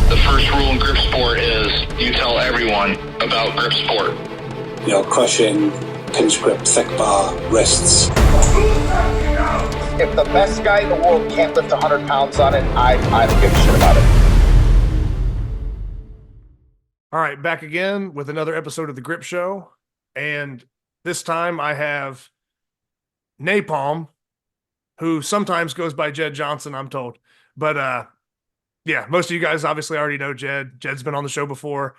The first rule in grip sport is you tell everyone about grip sport. You know, crushing, pinch grip, thick bar, wrists. If the best guy in the world can't lift 100 pounds on it, I don't give a shit about it. All right, back again with another episode of The Grip Show. And this time I have Napalm, who sometimes goes by Jedd Johnson, I'm told. But yeah, most of you guys obviously already know Jedd. Jedd's been on the show before.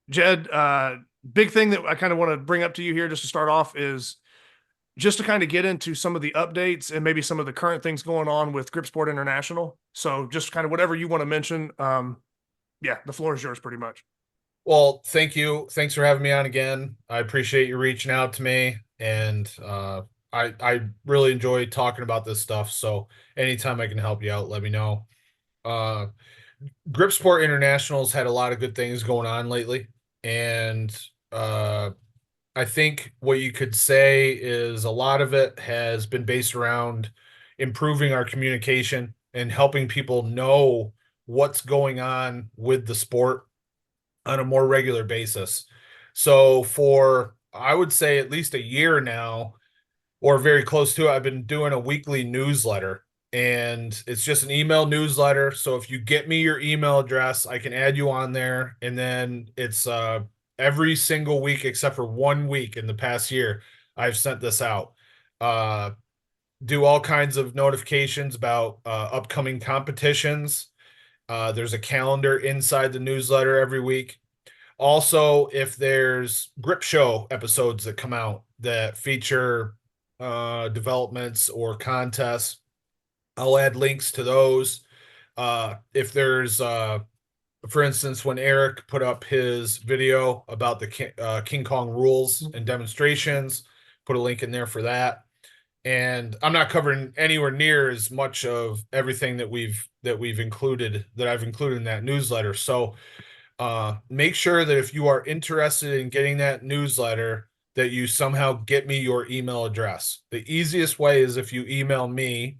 Jedd, big thing that I kind of want to bring up to you here just to start off is just to kind of get into some of the updates and maybe some of the current things going on with Grip Sport International. So just kind of whatever you want to mention. Yeah, the floor is yours pretty much. Well, thank you. Thanks for having me on again. I appreciate you reaching out to me, and I really enjoy talking about this stuff. So anytime I can help you out, let me know. Grip Sport International's had a lot of good things going on lately, and I think what you could say is a lot of it has been based around improving our communication and helping people know what's going on with the sport on a more regular basis. So for, I would say, at least a year now, or very close to it, I've been doing a weekly newsletter, and it's just an email newsletter. So if you get me your email address, I can add you on there. And then it's every single week, except for 1 week in the past year, I've sent this out. Do all kinds of notifications about upcoming competitions. There's a calendar inside the newsletter every week. Also, if there's Grip Show episodes that come out that feature developments or contests, I'll add links to those. If there's, for instance, when Eric put up his video about the King Kong rules and demonstrations, put a link in there for that. And I'm not covering anywhere near as much of everything that I've included in that newsletter. So make sure that if you are interested in getting that newsletter, that you somehow get me your email address. The easiest way is if you email me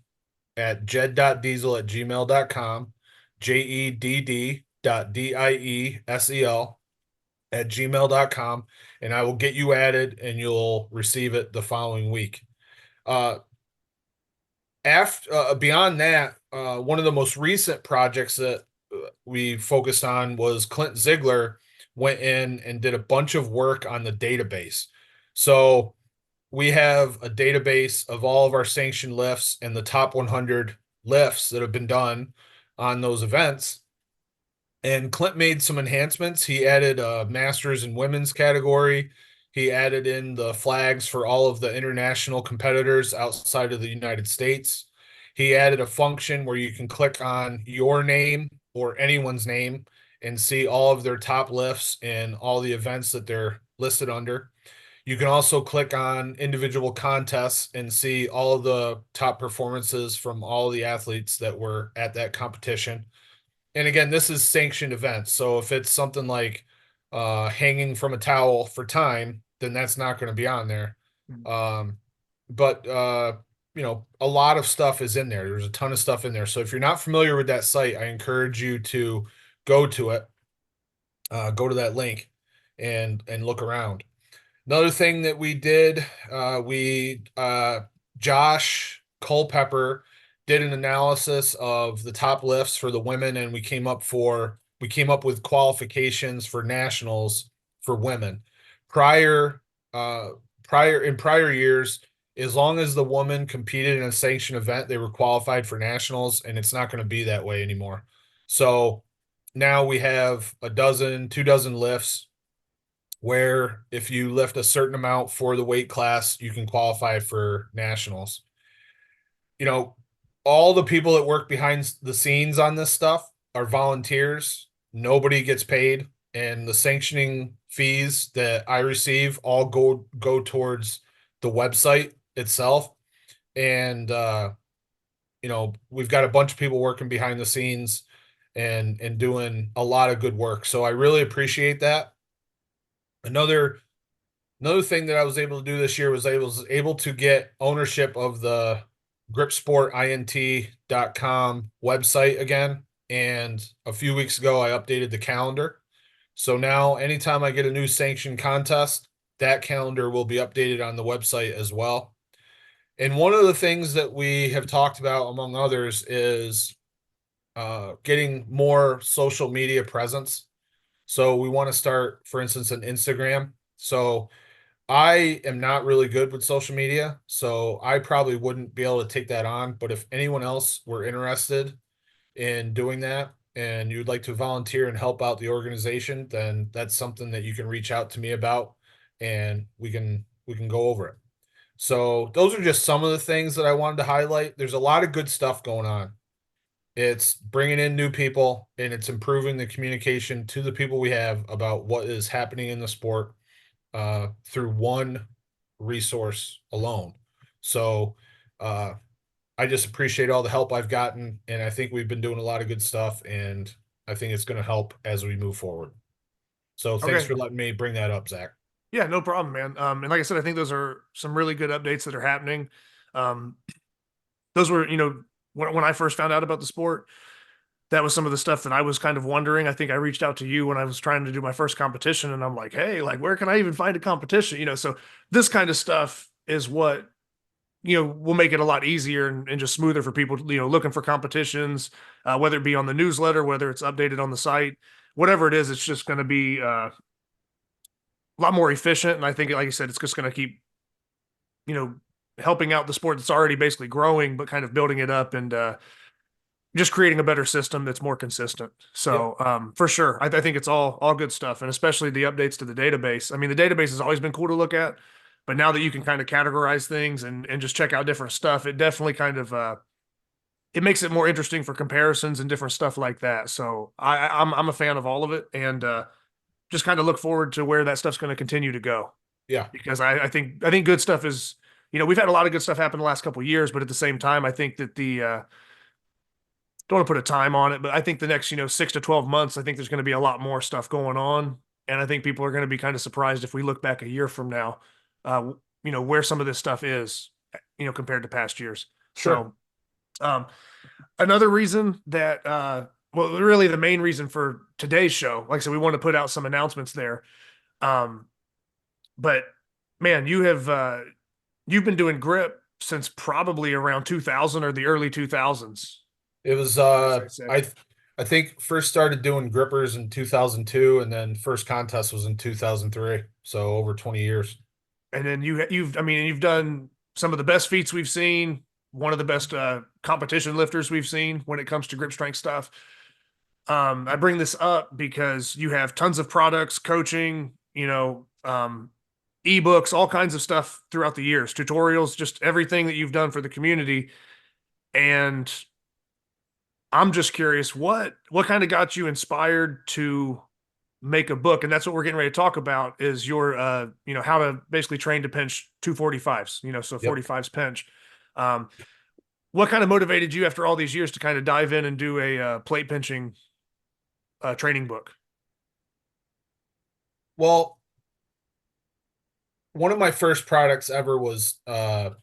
at jedd.diesel@gmail.com, jedd.diesel@gmail.com, and I will get you added, and you'll receive it the following week. Beyond that, one of the most recent projects that we focused on was Clint Ziegler went in and did a bunch of work on the database. So we have a database of all of our sanctioned lifts and the top 100 lifts that have been done on those events. And Clint made some enhancements. He added a masters and women's category. He added in the flags for all of the international competitors outside of the United States. He added a function where you can click on your name or anyone's name and see all of their top lifts and all the events that they're listed under. You can also click on individual contests and see all of the top performances from all the athletes that were at that competition. And again, this is sanctioned events. So if it's something like hanging from a towel for time, then that's not going to be on there. But you know, a lot of stuff is in there. There's a ton of stuff in there. So if you're not familiar with that site, I encourage you to go to it, go to that link and look around. Another thing that we did, Josh Culpepper did an analysis of the top lifts for the women, and we came up with qualifications for nationals for women. In prior years, as long as the woman competed in a sanctioned event, they were qualified for nationals, and it's not going to be that way anymore. So now we have 2 dozen lifts where if you lift a certain amount for the weight class, you can qualify for nationals. You know, all the people that work behind the scenes on this stuff are volunteers. Nobody gets paid, and the sanctioning fees that I receive all go towards the website itself. And you know, we've got a bunch of people working behind the scenes and doing a lot of good work. So I really appreciate that. Another thing that I was able to do this year was I was able to get ownership of the gripsportint.com website again. and a few weeks ago I updated the calendar. So now anytime I get a new sanctioned contest, that calendar will be updated on the website as well. And one of the things that we have talked about, among others, is getting more social media presence. So we want to start, for instance, an Instagram. So I am not really good with social media, so I probably wouldn't be able to take that on. But if anyone else were interested in doing that and you'd like to volunteer and help out the organization, then that's something that you can reach out to me about, and we can go over it. So those are just some of the things that I wanted to highlight. There's a lot of good stuff going on. It's bringing in new people, and it's improving the communication to the people we have about what is happening in the sport through one resource alone. So I just appreciate all the help I've gotten, and I think we've been doing a lot of good stuff, and I think it's going to help as we move forward. So thanks for letting me bring that up, Zach. Yeah, no problem, man. And like I said, I think those are some really good updates that are happening. Those were, when I first found out about the sport, that was some of the stuff that I was kind of wondering. I think I reached out to you when I was trying to do my first competition, and I'm like, hey, like, where can I even find a competition? So this kind of stuff is what, will make it a lot easier and just smoother for people, looking for competitions, whether it be on the newsletter, whether it's updated on the site, whatever it is, it's just going to be a lot more efficient. And I think, like you said, it's just going to keep, helping out the sport that's already basically growing, but kind of building it up and just creating a better system that's more consistent. So for sure, I think it's all good stuff. And especially the updates to the database. I mean, the database has always been cool to look at, but now that you can kind of categorize things and just check out different stuff, it definitely kind of, it makes it more interesting for comparisons and different stuff like that. So I'm a fan of all of it, and just kind of look forward to where that stuff's going to continue to go. Yeah. Because I think good stuff is, we've had a lot of good stuff happen the last couple of years, but at the same time, I think that don't want to put a time on it, but I think the next, 6 to 12 months, I think there's going to be a lot more stuff going on. And I think people are going to be kind of surprised if we look back a year from now, where some of this stuff is, compared to past years. Sure. So, another reason that, well, really the main reason for today's show, like I said, we want to put out some announcements there. But man, you've been doing grip since probably around 2000 or the early 2000s. It was I think first started doing grippers in 2002, and then first contest was in 2003. So over 20 years. And then you've done some of the best feats we've seen, one of the best competition lifters we've seen when it comes to grip strength stuff. I bring this up because you have tons of products, coaching, eBooks, all kinds of stuff throughout the years, tutorials, just everything that you've done for the community. And I'm just curious, what kind of got you inspired to make a book? And that's what we're getting ready to talk about, is your, how to basically train to pinch 245's, so 45's pinch. What kind of motivated you after all these years to kind of dive in and do a plate pinching training book? Well, one of my first products ever was my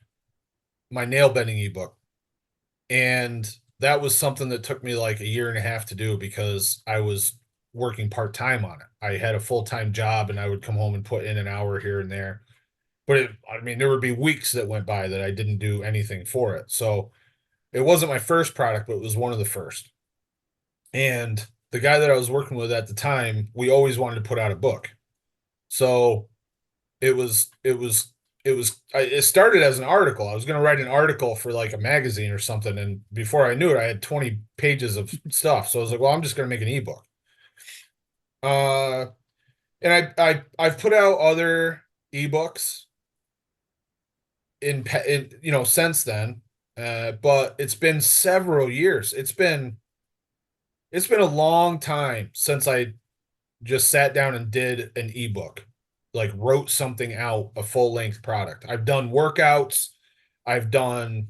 nail bending ebook. And that was something that took me like a year and a half to do because I was working part-time on it. I had a full-time job, and I would come home and put in an hour here and there. But there would be weeks that went by that I didn't do anything for it. So it wasn't my first product, but it was one of the first. And the guy that I was working with at the time, we always wanted to put out a book. So it started as an article. I was going to write an article for like a magazine or something. And before I knew it, I had 20 pages of stuff. So I was like, well, I'm just going to make an ebook. And I've put out other ebooks in since then. But it's been several years. It's been a long time since I just sat down and did an ebook, like wrote something out, a full-length product. I've done workouts. I've done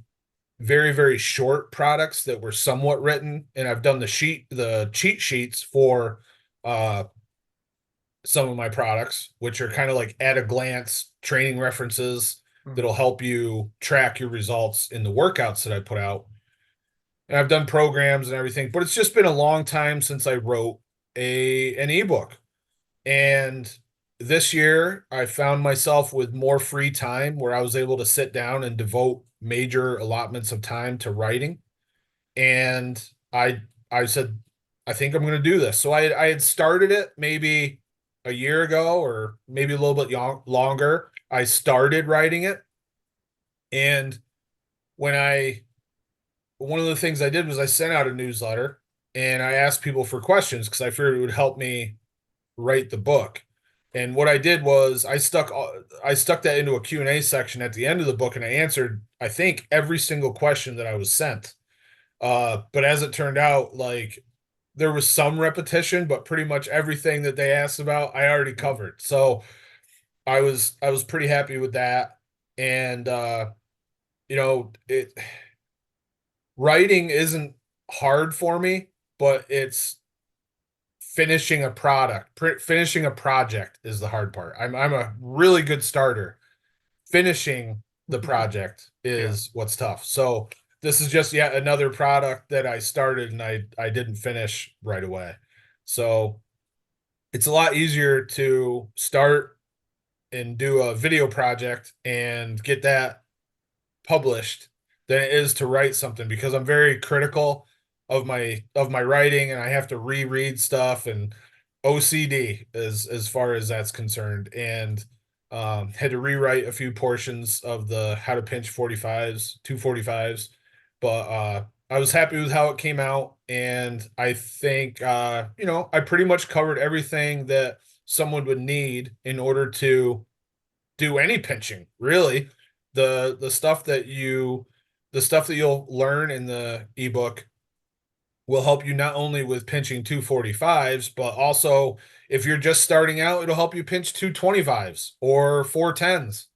very, very short products that were somewhat written, and I've done the cheat sheets for some of my products, which are kind of like at a glance training references that'll help you track your results in the workouts that I put out. and I've done programs and everything, but it's just been a long time since I wrote an ebook. And this year I found myself with more free time where I was able to sit down and devote major allotments of time to writing. And I said, I think I'm going to do this. So I had started it maybe a year ago or maybe a little bit longer. I started writing it. And when one of the things I did was I sent out a newsletter and I asked people for questions because I figured it would help me write the book. And what I did was I stuck that into a Q&A section at the end of the book, and I answered, I think, every single question that I was sent. But as it turned out, like there was some repetition, but pretty much everything that they asked about, I already covered. So I was pretty happy with that. And writing isn't hard for me, but it's finishing a finishing a project is the hard part. I'm a really good starter. Finishing the project is what's tough. So this is just yet another product that I started and I didn't finish right away. So it's a lot easier to start and do a video project and get that published than it is to write something, because I'm very critical of my writing and I have to reread stuff, and OCD as far as that's concerned. And had to rewrite a few portions of the how to pinch 45's, 245's, but I was happy with how it came out. And I think I pretty much covered everything that someone would need in order to do any pinching, really. The stuff that you'll learn in the ebook will help you not only with pinching 245's, but also if you're just starting out, it'll help you pinch 225's or 410's.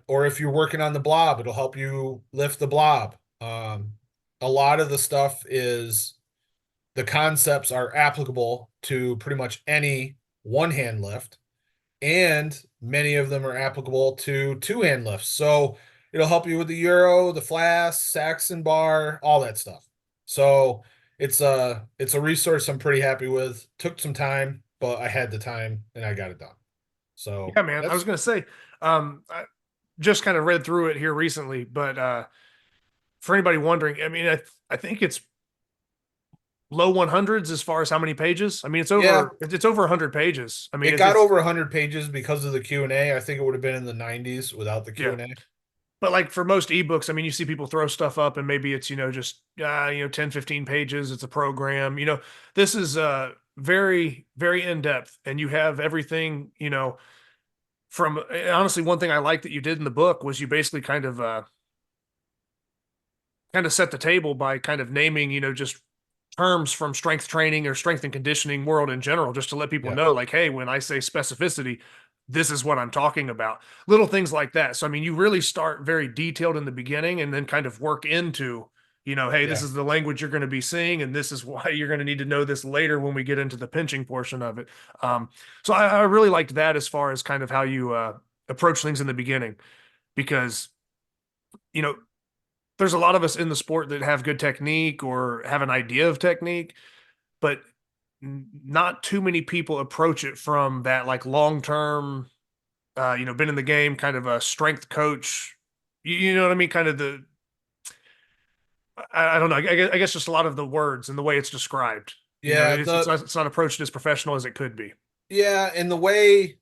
Or if you're working on the blob, it'll help you lift the blob. A lot of the stuff the concepts are applicable to pretty much any one-hand lift, and many of them are applicable to two-hand lifts. So it'll help you with the Euro, the flask, Saxon bar, all that stuff. So it's a resource I'm pretty happy with. Took some time, but I had the time and I got it done. So Yeah, man. I was gonna say, I just kind of read through it here recently, but for anybody wondering, I mean, I think it's low 100s as far as how many pages. I mean, it's over 100 pages. I mean, it got over 100 pages because of the Q&A. I think it would have been in the 90s without the Q&A. Yeah. But like for most ebooks, I mean, you see people throw stuff up and maybe it's, just 10, 15 pages. It's a program. This is very, very in-depth, and you have everything, from honestly, one thing I like that you did in the book was you basically kind of set the table by kind of naming, just terms from strength training or strength and conditioning world in general, just to let people know, like, hey, when I say specificity, this is what I'm talking about. Little things like that. So, I mean, you really start very detailed in the beginning and then kind of work into, hey, this is the language you're going to be seeing, and this is why you're going to need to know this later when we get into the pinching portion of it. So I really liked that as far as kind of how you approach things in the beginning, because, there's a lot of us in the sport that have good technique or have an idea of technique, but not too many people approach it from that like long-term, been in the game kind of a strength coach. You know what I mean? Kind of I don't know. I guess just a lot of the words and the way it's described. Yeah. It's not approached as professional as it could be. Yeah. And the way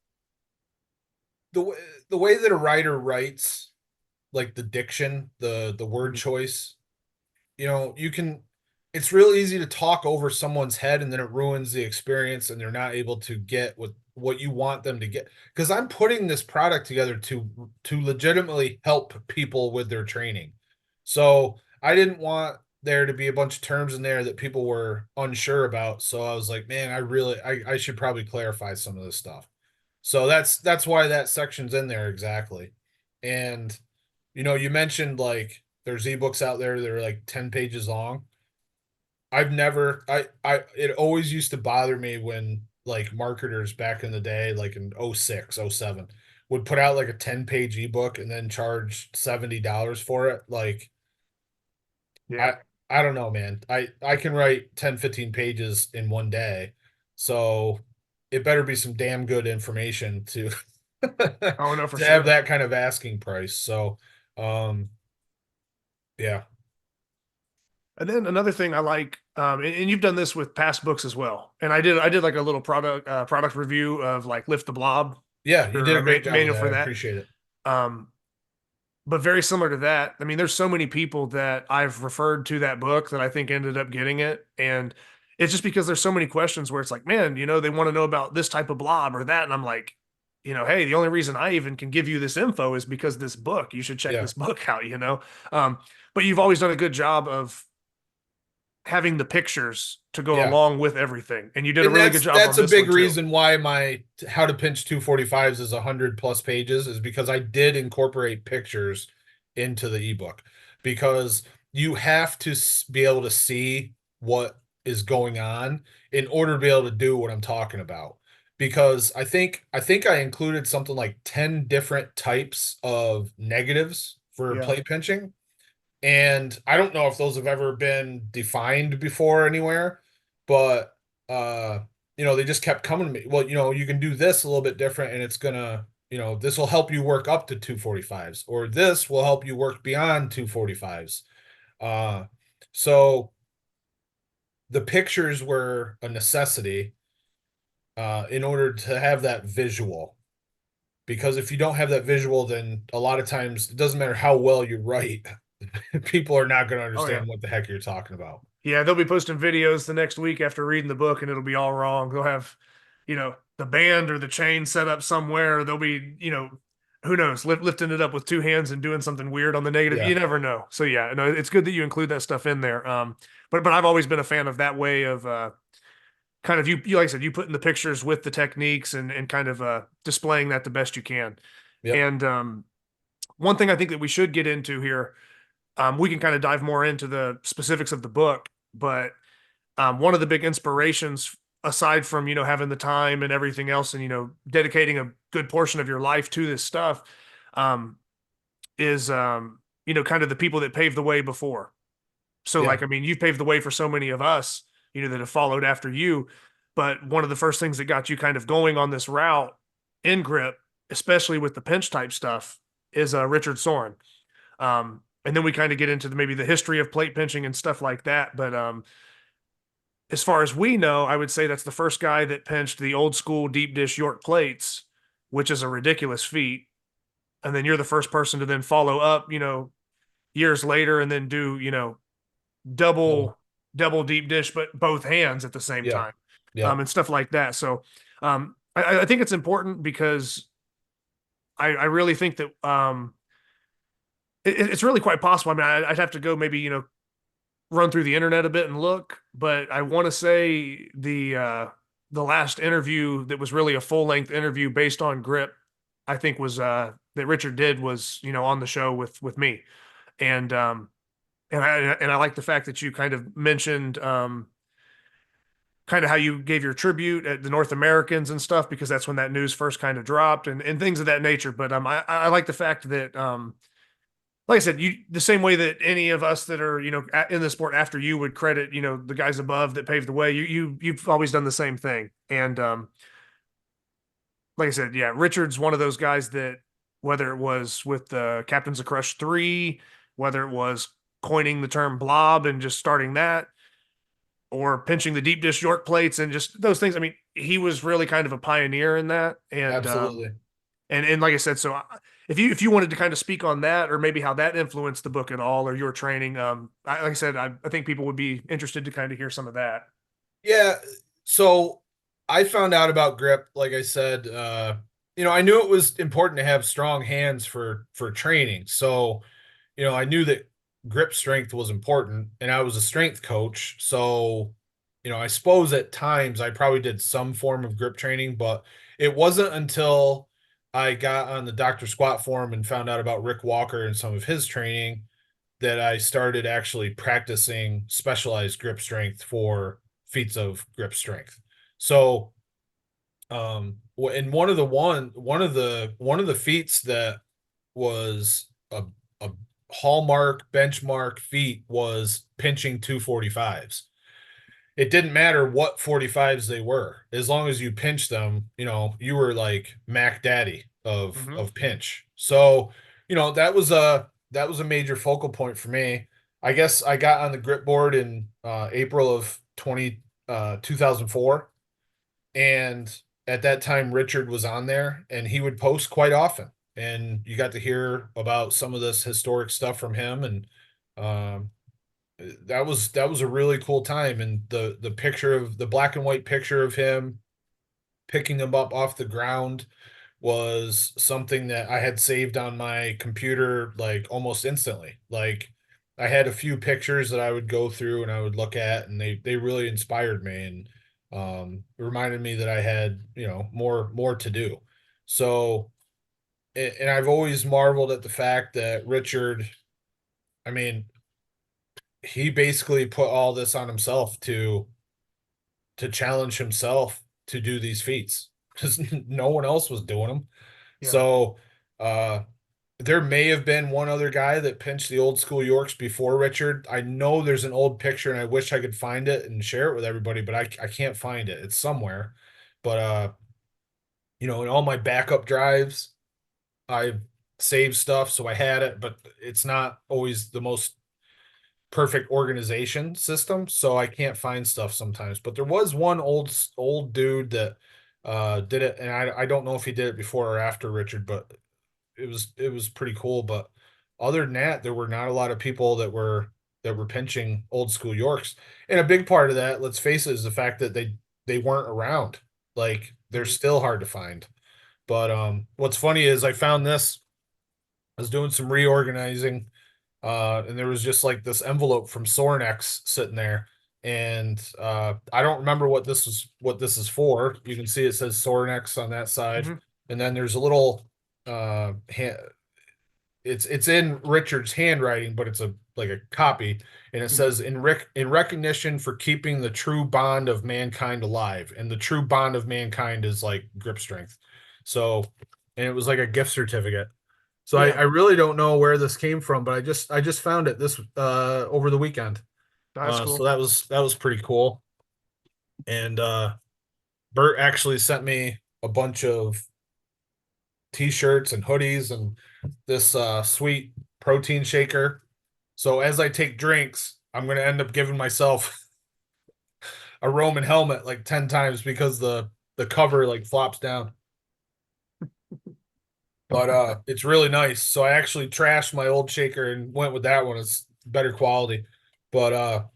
that a writer writes, like the diction, the word choice, it's real easy to talk over someone's head and then it ruins the experience and they're not able to get what you want them to get. Because I'm putting this product together to legitimately help people with their training. So I didn't want there to be a bunch of terms in there that people were unsure about. So I was like, man, I should probably clarify some of this stuff. So that's why that section's in there exactly. And you mentioned like there's ebooks out there that are like 10 pages long. It always used to bother me when like marketers back in the day, like in 06, 07, would put out like a 10-page ebook and then charge $70 for it. Like, yeah. I don't know, man. I can write 10, 15 pages in one day. So it better be some damn good information to Oh no, for to have sure. that kind of asking price. So um yeah. And then another thing I like, and you've done this with past books as well. And I did like a little product review of like Lift the Blob, Yeah, you or did a a great job with manual that. for I that. appreciate it. Um, but very similar to that. I mean, there's so many people that I've referred to that book that I think ended up getting it. And it's just because there's so many questions where it's like, man, they want to know about this type of blob or that. And I'm like, hey, the only reason I even can give you this info is because this book. You should check Yeah. this book out. But you've always done a good job of having the pictures to go Yeah. along with everything. And you did a And really good job on that's a this big one too. reason why my how to pinch 245's is 100 plus pages, is because I did incorporate pictures into the ebook, because you have to be able to see what is going on in order to be able to do what I'm talking about. Because I think I included something like 10 different types of negatives for Yeah. plate pinching, and I don't know if those have ever been defined before anywhere, but they just kept coming to me. Well, you can do this a little bit different, and it's gonna, this will help you work up to 245's, or this will help you work beyond 245's. Uh, so the pictures were a necessity in order to have that visual. Because if you don't have that visual, then a lot of times it doesn't matter how well you write, people are not going to Oh yeah. understand what the heck you're talking about. Yeah. They'll be posting videos the next week after reading the book and it'll be all wrong. They'll have, the band or the chain set up somewhere. They'll be, who knows, lifting it up with two hands and doing something weird on the negative. Yeah. You never know. So yeah, no, it's good that you include that stuff in there. But I've always been a fan of that way of, kind of you like I said, you putting the pictures with the techniques and kind of displaying that the best you can. Yep. And one thing I think that we should get into here, we can kind of dive more into the specifics of the book, but one of the big inspirations, aside from having the time and everything else, and dedicating a good portion of your life to this stuff, um, is kind of the people that paved the way before. So Yeah. like, I mean, you've paved the way for so many of us, that have followed after you. But one of the first things that got you kind of going on this route in grip, especially with the pinch type stuff, is Richard Soren. And then we kind of get into maybe the history of plate pinching and stuff like that. But as far as we know, I would say that's the first guy that pinched the old school deep dish York plates, which is a ridiculous feat. And then you're the first person to then follow up, years later and then do, Oh, double double deep dish, but both hands at the same yeah. time, Yeah. and stuff like that. So I think it's important because I really think that it's really quite possible. I mean, I'd have to go maybe run through the internet a bit and look, but I want to say the last interview that was really a full length interview based on grip, I think was that Richard did was on the show with me, and and I like the fact that you kind of mentioned kind of how you gave your tribute at the North Americans and stuff, because that's when that news first kind of dropped and things of that nature. But I like the fact that like I said, you the same way that any of us that are in the sport after you would credit the guys above that paved the way. You've always done the same thing. And like I said, yeah, Richard's one of those guys that, whether it was with the Captains of Crush 3, whether it was coining the term blob and just starting that, or pinching the deep dish York plates and just those things. I mean, he was really kind of a pioneer in that. And Absolutely. and like I said, so if you wanted to kind of speak on that, or maybe how that influenced the book at all, or your training, like I said, I think people would be interested to kind of hear some of that. Yeah. So I found out about grip, like I said, I knew it was important to have strong hands for training. So, I knew that grip strength was important, and I was a strength coach. So, I suppose at times I probably did some form of grip training, but it wasn't until I got on the Dr. Squat forum and found out about Rick Walker and some of his training that I started actually practicing specialized grip strength for feats of grip strength. So, and one of the feats that was a hallmark benchmark feat was pinching 245's. It didn't matter what 45's they were, as long as you pinched them, you were like Mac Daddy of pinch. So, that was a major focal point for me. I guess I got on the grip board in April of 2004, and at that time Richard was on there, and he would post quite often, and you got to hear about some of this historic stuff from him, and um, that was a really cool time. And the picture of the black and white picture of him picking them up off the ground was something that I had saved on my computer like almost instantly. Like, I had a few pictures that I would go through and I would look at, and they really inspired me, and reminded me that I had, more to do. So, and I've always marveled at the fact that Richard, I mean, he basically put all this on himself to challenge himself to do these feats, because no one else was doing them. Yeah. So there may have been one other guy that pinched the old school Yorks before Richard. I know there's an old picture, and I wish I could find it and share it with everybody, but I can't find it. It's somewhere. But in all my backup drives, I saved stuff, so I had it, but it's not always the most perfect organization system, so I can't find stuff sometimes. But there was one old dude that did it, and I don't know if he did it before or after Richard, but it was pretty cool. But other than that, there were not a lot of people that were pinching old school Yorks. And a big part of that, let's face it, is the fact that they weren't around. Like, they're still hard to find. But what's funny is I found this. I was doing some reorganizing, and there was just like this envelope from Sornex sitting there, and I don't remember what this is for. You can see it says Sornex on that side, and then there's a little it's in Richard's handwriting, but it's like a copy, and it says in recognition for keeping the true bond of mankind alive, and the true bond of mankind is like grip strength. So, and it was like a gift certificate. So I really don't know where this came from, but I just found it this over the weekend. That's cool. So that was pretty cool. And Bert actually sent me a bunch of t-shirts and hoodies and this sweet protein shaker. So as I take drinks, I'm gonna end up giving myself a Roman helmet like 10 times, because the cover like flops down. But it's really nice. So I actually trashed my old shaker and went with that one. It's better quality. But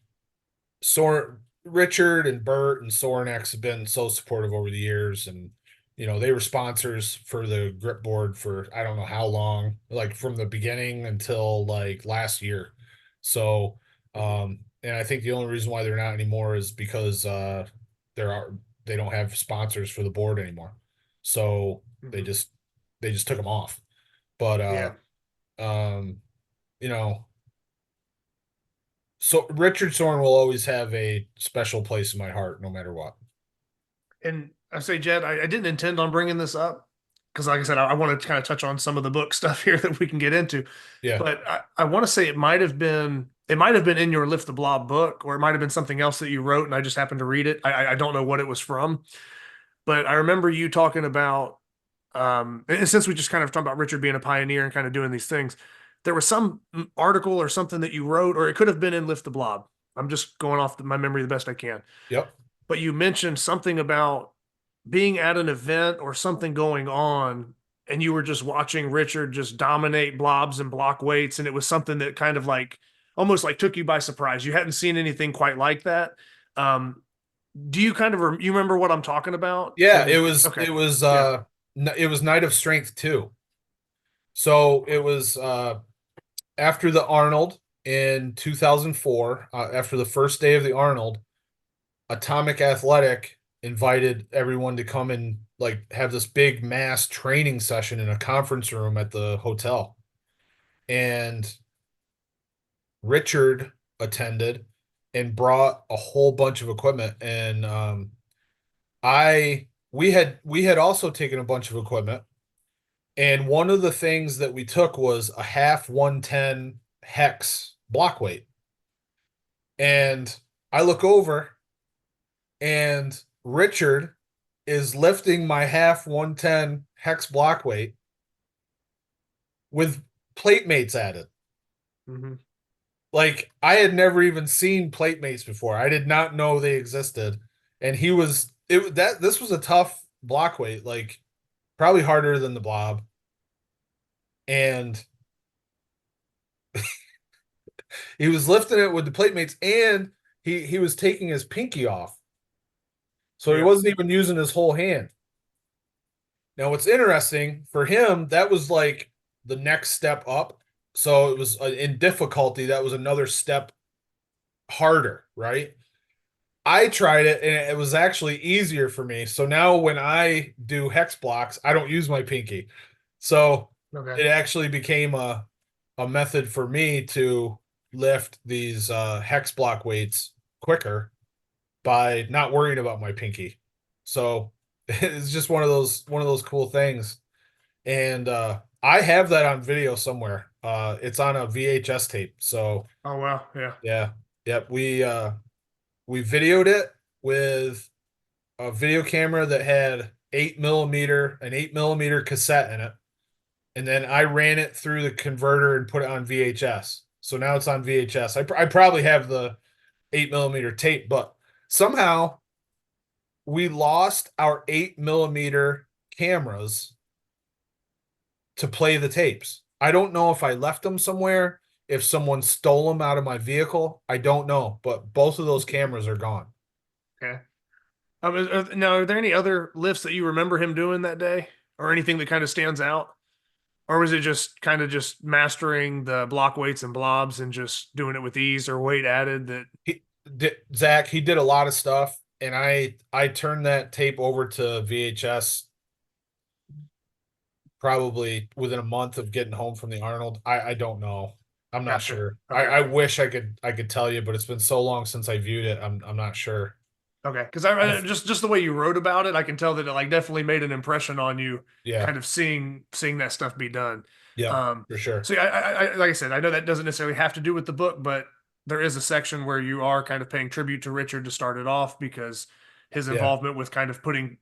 Richard and Bert and Sornex have been so supportive over the years, and they were sponsors for the grip board for I don't know how long, like from the beginning until like last year. So and I think the only reason why they're not anymore is because they don't have sponsors for the board anymore. So they just took them off. But so Richard Sorn will always have a special place in my heart, no matter what. And I say, Jedd, I didn't intend on bringing this up because, like I said, I wanted to kind of touch on some of the book stuff here that we can get into. Yeah. But I want to say it might have been in your Lift the Blob book, or it might have been something else that you wrote and I just happened to read it. I don't know what it was from, but I remember you talking about, and since we just kind of talked about Richard being a pioneer and kind of doing these things, there was some article or something that you wrote, or it could have been in Lift the Blob. I'm just going off my memory the best I can. Yep. But you mentioned something about being at an event or something going on, and you were just watching Richard just dominate blobs and block weights. And it was something that kind of like, almost like took you by surprise. You hadn't seen anything quite like that. Do you kind of, you remember what I'm talking about? Yeah, it was, okay. It was Night of Strength 2. So it was, after the Arnold in 2004, after the first day of the Arnold, Atomic Athletic invited everyone to come and like have this big mass training session in a conference room at the hotel. And Richard attended and brought a whole bunch of equipment. And we had also taken a bunch of equipment. And one of the things that we took was a half 110 hex block weight. And I look over and Richard is lifting my half 110 hex block weight with plate mates added. Mm-hmm. Like, I had never even seen plate mates before. I did not know they existed. And this was a tough block weight, like probably harder than the Blob. And he was lifting it with the plate mates, and he was taking his pinky off. So he wasn't even using his whole hand. Now, what's interesting for him, that was like the next step up. So it was in difficulty, that was another step harder, right? I tried it and it was actually easier for me. So now when I do hex blocks, I don't use my pinky. So it actually became a method for me to lift these hex block weights quicker by not worrying about my pinky. So it's just one of those cool things. And I have that on video somewhere. It's on a VHS tape. So Oh wow, yeah. Yep. We videoed it with a video camera that had an 8 millimeter cassette in it. And then I ran it through the converter and put it on VHS. So now it's on VHS. I probably have the 8 millimeter tape, but somehow we lost our 8 millimeter cameras to play the tapes. I don't know if I left them somewhere, if someone stole them out of my vehicle. I don't know, but both of those cameras are gone. Okay. Now, are there any other lifts that you remember him doing that day, or anything that kind of stands out? Or was it just kind of just mastering the block weights and blobs and just doing it with ease or weight added? Zach, he did a lot of stuff, and I turned that tape over to VHS probably within a month of getting home from the Arnold. I don't know. I'm not sure. Okay. I wish I could tell you, but it's been so long since I viewed it. I'm not sure. Okay, because I just the way you wrote about it, I can tell that it like definitely made an impression on you. Yeah. Kind of seeing that stuff be done. Yeah, for sure. So I like I said, I know that doesn't necessarily have to do with the book, but there is a section where you are kind of paying tribute to Richard to start it off, because his involvement with kind of putting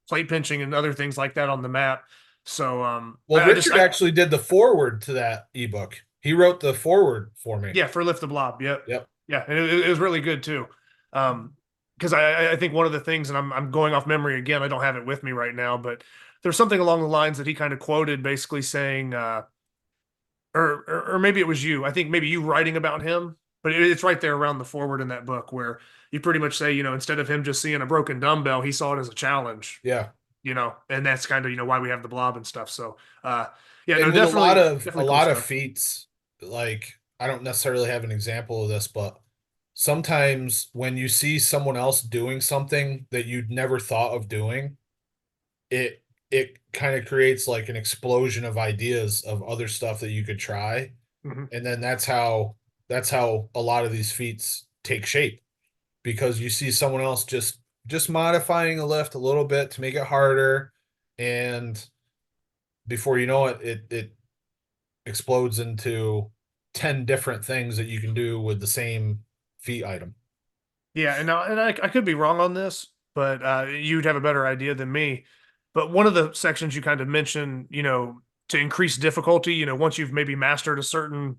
plate pinching and other things like that on the map. So Richard actually did the foreword to that ebook. He wrote the foreword for me. Yeah, for Lift the Blob. Yep. Yeah, and it was really good too. Because I think one of the things, and I'm going off memory again, I don't have it with me right now, but there's something along the lines that he kind of quoted, basically saying, or maybe it was you. I think maybe you writing about him, but it's right there around the forward in that book where you pretty much say, instead of him just seeing a broken dumbbell, he saw it as a challenge. Yeah. And that's kind of why we have the Blob and stuff. So yeah, and no, definitely a lot of feats. Like, I don't necessarily have an example of this, but sometimes when you see someone else doing something that you'd never thought of doing, it kind of creates like an explosion of ideas of other stuff that you could try. Mm-hmm. And then that's how a lot of these feats take shape, because you see someone else just modifying a lift a little bit to make it harder, and before you know it, it explodes into 10 different things that you can do with the same feat item. Yeah, and I could be wrong on this, but you'd have a better idea than me. But one of the sections you kind of mentioned, to increase difficulty, once you've maybe mastered a certain,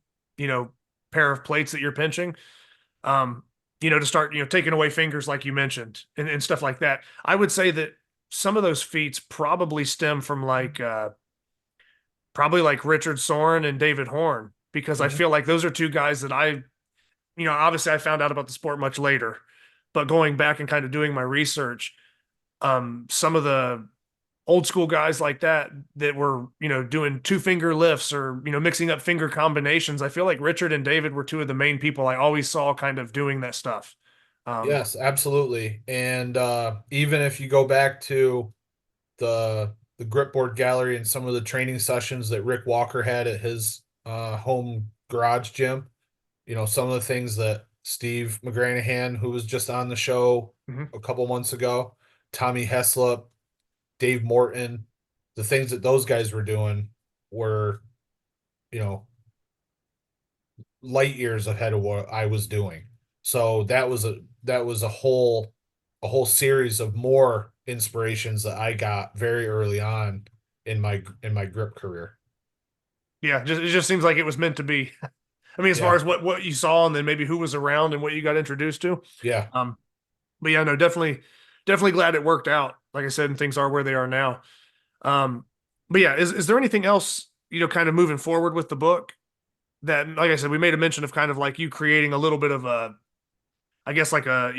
pair of plates that you're pinching, to start, taking away fingers like you mentioned and stuff like that. I would say that some of those feats probably stem from probably like Richard Soren and David Horn, because I feel like those are two guys that obviously I found out about the sport much later, but going back and kind of doing my research, some of the old school guys like that were, doing 2-finger lifts or, mixing up finger combinations. I feel like Richard and David were two of the main people I always saw kind of doing that stuff. Yes, absolutely. And even if you go back to the grip board gallery and some of the training sessions that Rick Walker had at his home garage gym, some of the things that Steve McGranahan, who was just on the show a couple months ago, Tommy Heslop, Dave Morton, the things that those guys were doing were, light years ahead of what I was doing. So that was a whole series of more inspirations that I got very early on in my grip career. Yeah, it just seems like it was meant to be. I mean, as far Yeah. as what you saw and then maybe who was around and what you got introduced to. Yeah. But yeah, no, definitely glad it worked out. Like I said, and things are where they are now. Um, but yeah, is there anything else, kind of moving forward with the book that, like I said, we made a mention of kind of like you creating a little bit of a, I guess like a,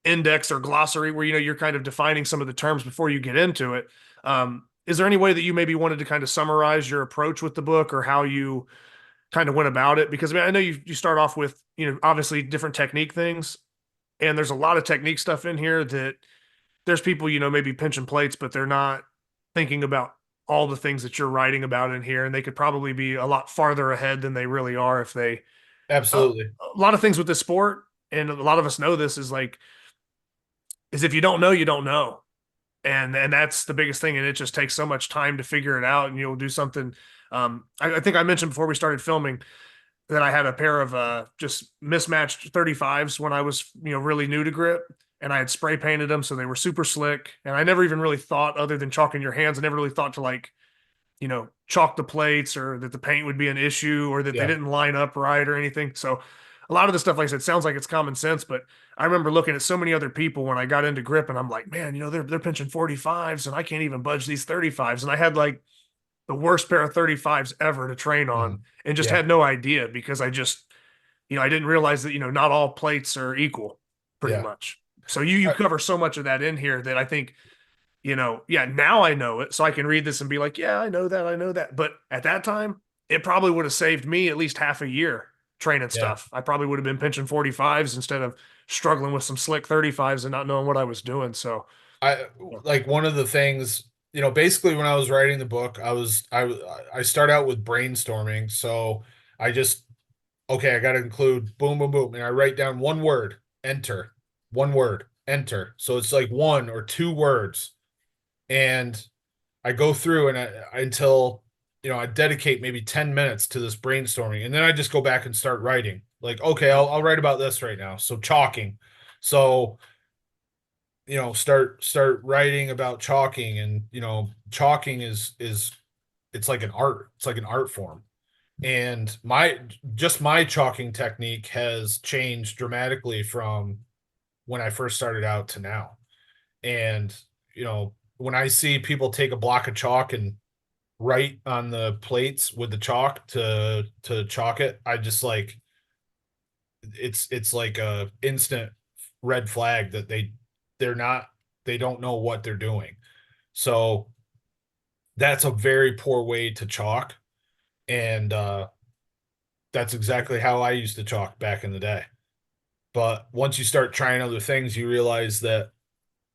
index or glossary where, you're kind of defining some of the terms before you get into it. Is there any way that you maybe wanted to kind of summarize your approach with the book or how you kind of went about it? Because I mean, I know you start off with, obviously different technique things, and there's a lot of technique stuff in here that there's people, maybe pinching plates, but they're not thinking about all the things that you're writing about in here. And they could probably be a lot farther ahead than they really are if they, Absolutely. a lot of things with this sport. And a lot of us know this is if you don't know, you don't know. And that's the biggest thing. And it just takes so much time to figure it out. And you'll do something. I think I mentioned before we started filming that I had a pair of just mismatched 35s when I was, really new to grip, and I had spray painted them. So they were super slick. And I never even really thought, other than chalking your hands, I never really thought to chalk the plates or that the paint would be an issue or that they Yeah. didn't line up right or anything. So a lot of the stuff, like I said, sounds like it's common sense, but I remember looking at so many other people when I got into grip and I'm like, man, they're pinching 45s and I can't even budge these 35s. And I had like the worst pair of 35s ever to train on and just Yeah. had no idea because I just, I didn't realize that, not all plates are equal pretty Yeah. much. So you cover so much of that in here that I think, yeah, now I know it. So I can read this and be like, yeah, I know that. I know that. But at that time, it probably would have saved me at least half a year training Yeah. stuff. I probably would have been pinching 45s instead of struggling with some slick 35s and not knowing what I was doing. So I like one of the things, basically when I was writing the book, I start out with brainstorming. So I just, okay, I got to include boom, boom, boom. And I write down one word, enter, one word, enter. So it's like one or two words. And I go through and until, I dedicate maybe 10 minutes to this brainstorming. And then I just go back and start writing like, okay, I'll write about this right now. So chalking. So, start writing about chalking, and, chalking is it's like an art. It's like an art form. And my chalking technique has changed dramatically from when I first started out to now. And, when I see people take a block of chalk and write on the plates with the chalk to chalk it, I just like, it's like a instant red flag that they don't know what they're doing. So that's a very poor way to chalk. And that's exactly how I used to chalk back in the day. But once you start trying other things, you realize that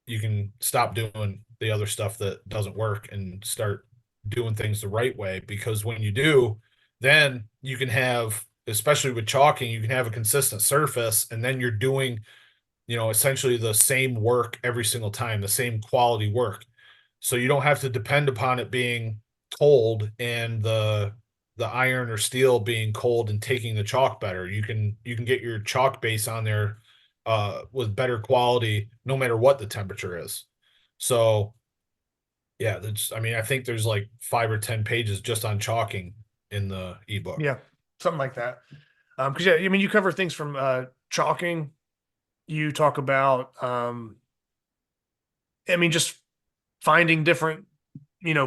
you can stop doing the other stuff that doesn't work and start doing things the right way. Because when you do, then you can have, especially with chalking, you can have a consistent surface, and then you're doing, essentially the same work every single time, the same quality work. So you don't have to depend upon it being cold and the iron or steel being cold and taking the chalk better. You can get your chalk base on there with better quality no matter what the temperature is. So yeah, I think there's like 5 or 10 pages just on chalking in the ebook. yeah, something like that. Cause yeah, I mean, you cover things from chalking. You talk about, just finding different,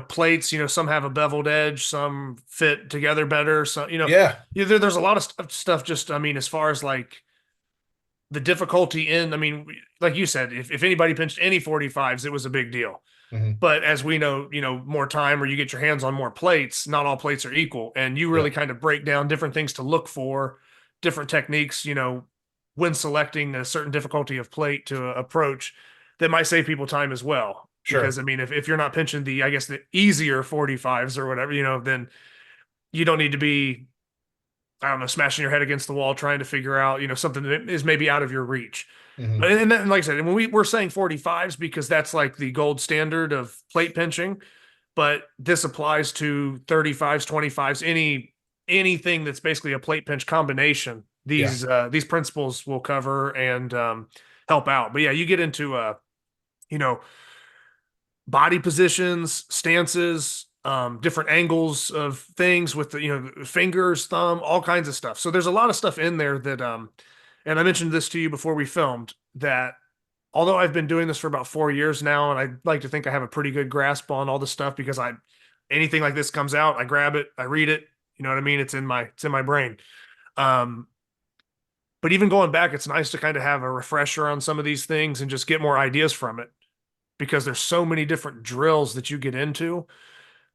plates, some have a beveled edge, some fit together better. So, Yeah. there's a lot of stuff just, as far as like the difficulty like you said, if anybody pinched any 45s, it was a big deal. Mhm. But as we know, more time or you get your hands on more plates, not all plates are equal. And you really kind of break down different things to look for, different techniques, when selecting a certain difficulty of plate to approach that might save people time as well. Sure. Because if you're not pinching the, I guess, the easier 45s or whatever, then you don't need to be, I don't know, smashing your head against the wall trying to figure out, something that is maybe out of your reach. Mhm. And like I said, when we're saying 45s because that's like the gold standard of plate pinching, but this applies to 35s, 25s, any anything that's basically a plate pinch combination, these principles will cover and help out. But yeah, you get into you know, body positions, stances, different angles of things with the, fingers, thumb, all kinds of stuff. So there's a lot of stuff in there that, and I mentioned this to you before we filmed, that although I've been doing this for about 4 years now, and I like to think I have a pretty good grasp on all the stuff because anything like this comes out, I grab it, I read it, you know what I mean? It's in my brain. Um, but even going back, it's nice to kind of have a refresher on some of these things and just get more ideas from it, because there's so many different drills that you get into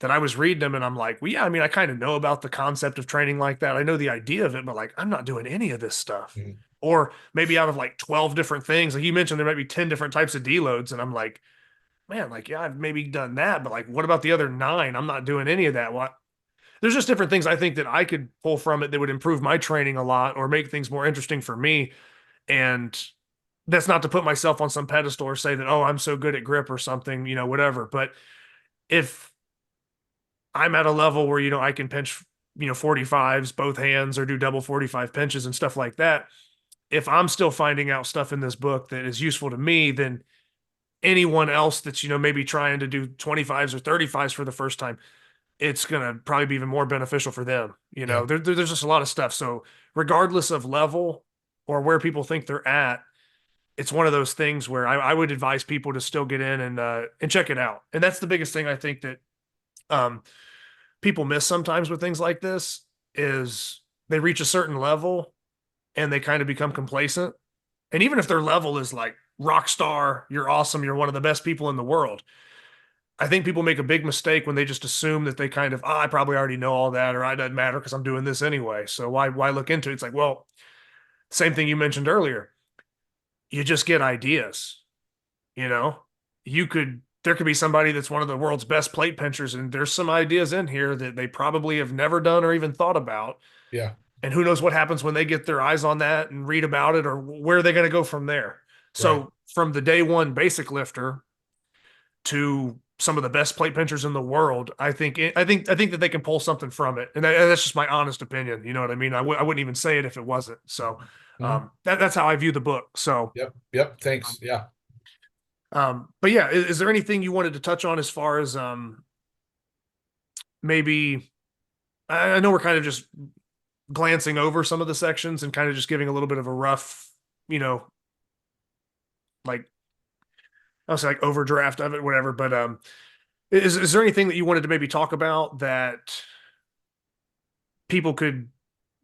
that I was reading them and I'm like, well, yeah, I mean, I kind of know about the concept of training like that. I know the idea of it, but like, I'm not doing any of this stuff. Mhm. Or maybe out of like 12 different things, like you mentioned, there might be 10 different types of deloads. And I'm like, man, like, yeah, I've maybe done that, but like, what about the other 9? I'm not doing any of that. What? There's just different things I think that I could pull from it that would improve my training a lot or make things more interesting for me. And that's not to put myself on some pedestal or say that, oh, I'm so good at grip or something, whatever. But if I'm at a level where, I can pinch, 45s, both hands, or do double 45 pinches and stuff like that. If I'm still finding out stuff in this book that is useful to me, then anyone else that's, maybe trying to do 25s or 35s for the first time, it's going to probably be even more beneficial for them. Yeah. There's just a lot of stuff. So regardless of level or where people think they're at, it's one of those things where I would advise people to still get in and check it out. And that's the biggest thing I think that people miss sometimes with things like this is they reach a certain level and they kind of become complacent. And even if their level is like rock star, you're awesome, you're one of the best people in the world, I think people make a big mistake when they just assume that they kind of, I probably already know all that, or it doesn't matter because I'm doing this anyway. So why look into it? It's like, well, same thing you mentioned earlier. You just get ideas, there could be somebody that's one of the world's best plate pinchers, and there's some ideas in here that they probably have never done or even thought about. Yeah. And who knows what happens when they get their eyes on that and read about it, or where are they going to go from there? So Right. from the day one basic lifter to some of the best plate pinchers in the world, I think that they can pull something from it. And that's just my honest opinion. You know what I mean? I wouldn't even say it if it wasn't. So that's how I view the book. So Yep. Thanks. Yeah. But yeah, is there anything you wanted to touch on as far as maybe, I know we're kind of just glancing over some of the sections and kind of just giving a little bit of a rough, like, I'll say like overdraft of it, whatever. But is there anything that you wanted to maybe talk about that people could,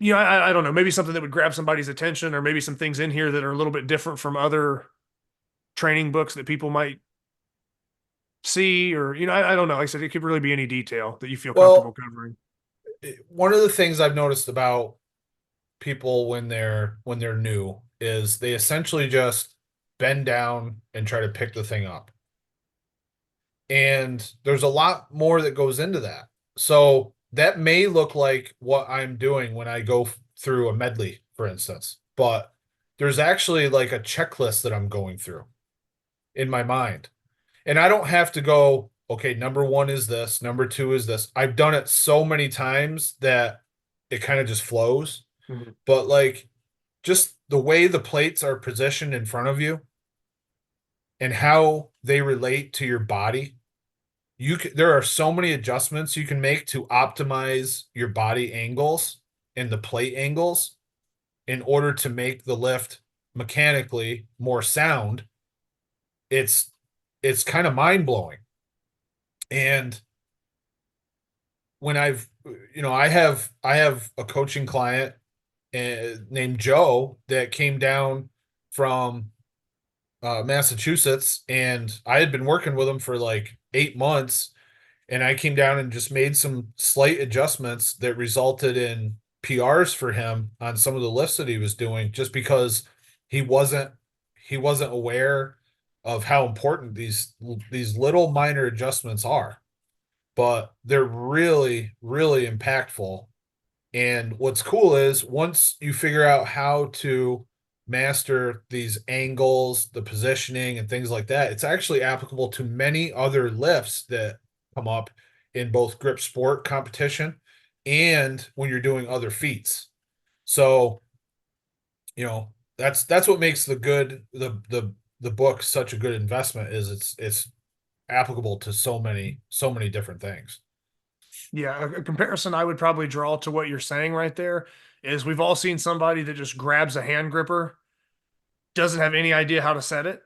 I don't know, maybe something that would grab somebody's attention, or maybe some things in here that are a little bit different from other training books that people might see, or, I don't know. Like I said, it could really be any detail that you feel comfortable covering. One of the things I've noticed about people when they're new is they essentially just bend down and try to pick the thing up. And there's a lot more that goes into that. So that may look like what I'm doing when I go through a medley, for instance, but there's actually like a checklist that I'm going through in my mind. And I don't have to go, okay, number 1 is this, number 2 is this. I've done it so many times that it kind of just flows. Mm-hmm. But like just the way the plates are positioned in front of you and how they relate to your body, there are so many adjustments you can make to optimize your body angles and the plate angles in order to make the lift mechanically more sound. It's kind of mind-blowing. And when I have a coaching client named Joe that came down from Massachusetts, and I had been working with him for like 8 months, and I came down and just made some slight adjustments that resulted in PRs for him on some of the lifts that he was doing, just because he wasn't aware of how important these little minor adjustments are, but they're really, really impactful. And what's cool is once you figure out how to master these angles, the positioning and things like that, it's actually applicable to many other lifts that come up in both grip sport competition and when you're doing other feats. So, that's what makes the book such a good investment, is it's applicable to so many different things. Yeah, a comparison I would probably draw to what you're saying right there is we've all seen somebody that just grabs a hand gripper, doesn't have any idea how to set it,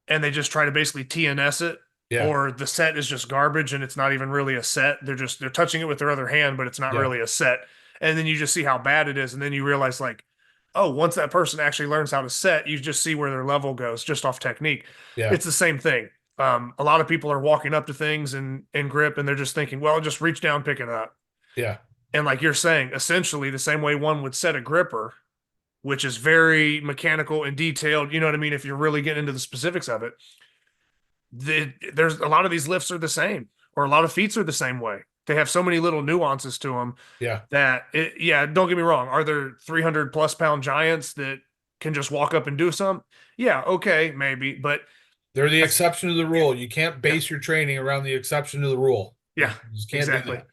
and they just try to basically TNS it, Yeah. or the set is just garbage and it's not even really a set. They're touching it with their other hand, but it's not Yeah. really a set. And then you just see how bad it is, and then you realize like, oh, once that person actually learns how to set, you just see where their level goes just off technique. Yeah. It's the same thing. A lot of people are walking up to things and grip, and they're just thinking, well, just reach down, pick it up. Yeah. And like you're saying, essentially the same way one would set a gripper, which is very mechanical and detailed. You know what I mean? If you're really getting into the specifics of it, there's a lot of these lifts are the same, or a lot of feats are the same way. They have so many little nuances to them. Yeah. Don't get me wrong. Are there 300 plus pound giants that can just walk up and do some? Yeah. Okay. Maybe, but they're the exception to the rule. You can't base your training around the exception to the rule. Yeah, you just can't exactly. do that.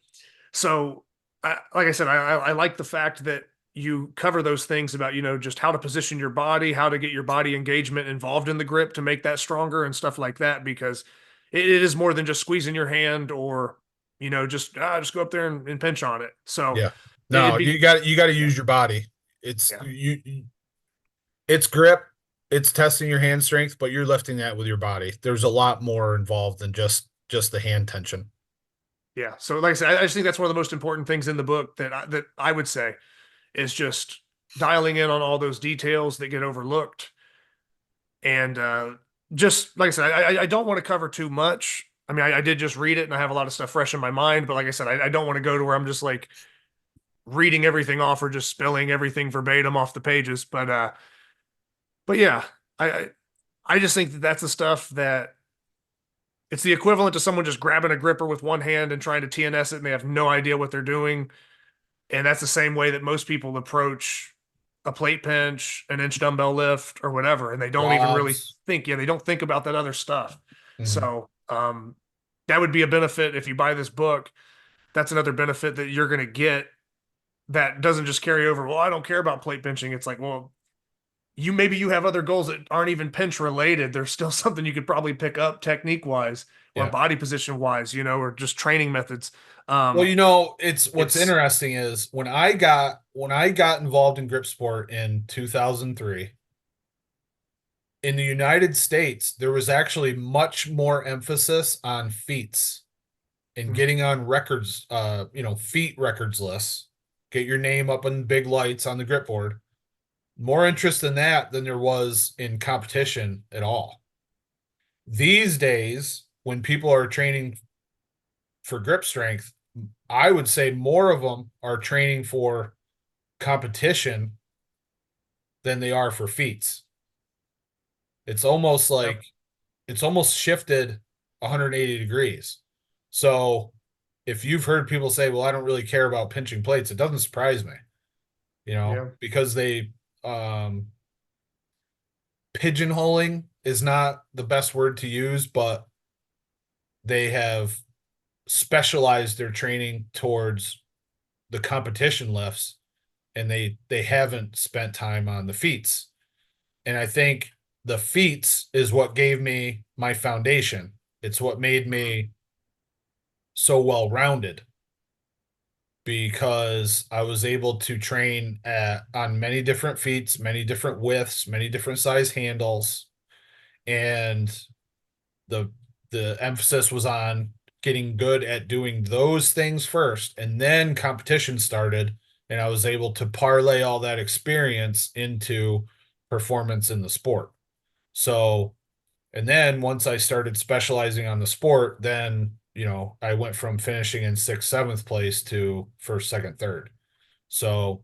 So, like I said, I like the fact that you cover those things about, just how to position your body, how to get your body engagement involved in the grip to make that stronger and stuff like that, because it is more than just squeezing your hand or, just go up there and pinch on it. So yeah, no, you got to use your body. It's it's grip, it's testing your hand strength, but you're lifting that with your body. There's a lot more involved than just the hand tension. Yeah. So like I said, I just think that's one of the most important things in the book that I would say is just dialing in on all those details that get overlooked. And just like I said, I don't want to cover too much. I mean, I did just read it and I have a lot of stuff fresh in my mind, but like I said, I don't want to go to where I'm just like reading everything off or just spilling everything verbatim off the pages. But yeah, I just think that that's the stuff that it's the equivalent to someone just grabbing a gripper with one hand and trying to TNS it and they have no idea what they're doing. And that's the same way that most people approach a plate pinch, an inch dumbbell lift, or whatever. And they don't even really think, they don't think about that other stuff. Mm-hmm. So that would be a benefit if you buy this book. That's another benefit that you're going to get that doesn't just carry over. Well, I don't care about plate pinching. It's like, well, maybe you have other goals that aren't even pinch related. There's still something you could probably pick up technique wise or body position wise, or just training methods. Well, what's interesting is when I got involved in grip sport in 2003, in the United States, there was actually much more emphasis on feats and getting on records, feat records lists, get your name up in big lights on the grip board. More interest in that than there was in competition at all. These days, when people are training for grip strength, I would say more of them are training for competition than they are for feats. It's almost like it's almost shifted 180 degrees. So if you've heard people say, well, I don't really care about pinching plates, it doesn't surprise me, because they pigeonholing is not the best word to use, but they have specialized their training towards the competition lifts and they haven't spent time on the feats. And I think the feats is what gave me my foundation. It's what made me so well-rounded, because I was able to train on many different feats, many different widths, many different size handles. And the emphasis was on getting good at doing those things first. And then competition started, and I was able to parlay all that experience into performance in the sport. So, and then once I started specializing on the sport, then I went from finishing in 6th, 7th place to 1st, 2nd, 3rd. So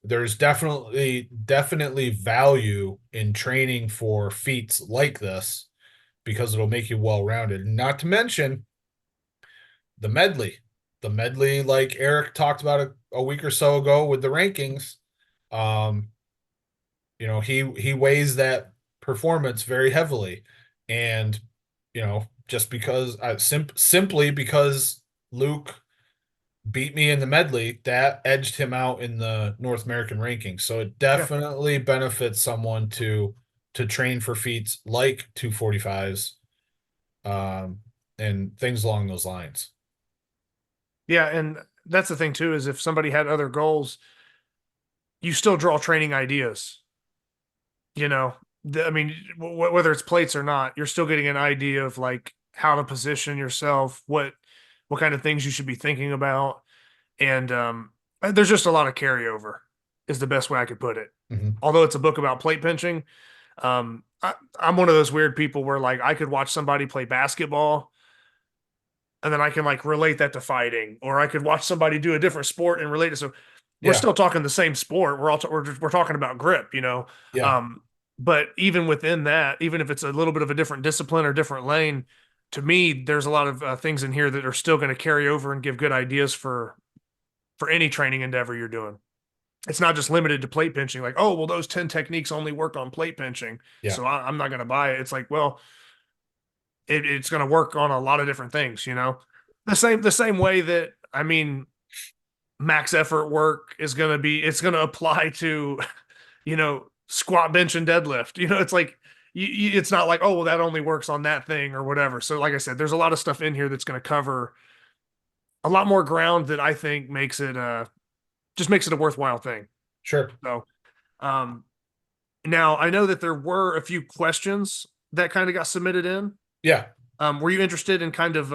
there's definitely value in training for feats like this, because it'll make you well-rounded. Not to mention the medley, like Eric talked about a week or so ago with the rankings. He weighs that performance very heavily, and just because simply because Luke beat me in the medley, that edged him out in the North American rankings. So it Yeah. definitely benefits someone to train for feats like 245's, and things along those lines. Yeah, and that's the thing too, is if somebody had other goals, you still draw training ideas. You know, I mean, whether it's plates or not, you're still getting an idea of like how to position yourself, what kind of things you should be thinking about, and there's just a lot of carryover, is the best way I could put it. Mhm. Although it's a book about plate pinching, I'm one of those weird people where like I could watch somebody play basketball and then I can like relate that to fighting, or I could watch somebody do a different sport and relate it. So we're Yeah, still talking the same sport. We're talking about grip, you know. yeah, Um, but even within that, even if it's a little bit of a different discipline or different lane, to me, there's a lot of things in here that are still going to carry over and give good ideas for any training endeavor you're doing. It's not just limited to plate pinching. Like, oh, well, those 10 techniques only work on plate pinching, yeah, so I'm not going to buy it. It's like, well, it's going to work on a lot of different things, you know. The same way that, I mean, max effort work is going to be, it's going to apply to, you know, squat, bench, and deadlift. You know, it's like it's not like, oh, well, that only works on that thing or whatever. So like I said, there's a lot of stuff in here that's going to cover a lot more ground that I think makes it just makes it a worthwhile thing. sure. So um now I know that there were a few questions that kind of got submitted in. Yeah. Were you interested in kind of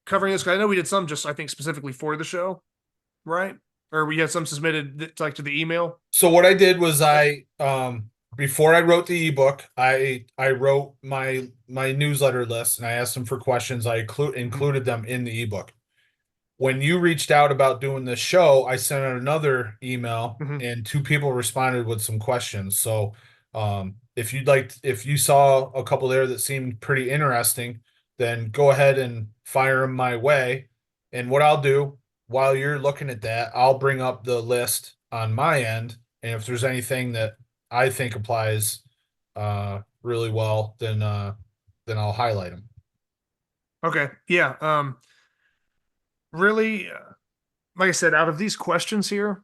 covering this? 'Cause I know we did some just, I think, specifically for the show, right? Or we had some submitted like to the email. So what I did was before I wrote the ebook, I wrote my newsletter list and I asked them for questions. I included them in the ebook. When you reached out about doing this show, I sent out another email Mm-hmm. and two people responded with some questions. So if you saw a couple there that seemed pretty interesting, then go ahead and fire them my way. And what I'll do while you're looking at that, I'll bring up the list on my end. And if there's anything that I think applies really well, then I'll highlight them. Okay. Yeah. Really, like I said, out of these questions here,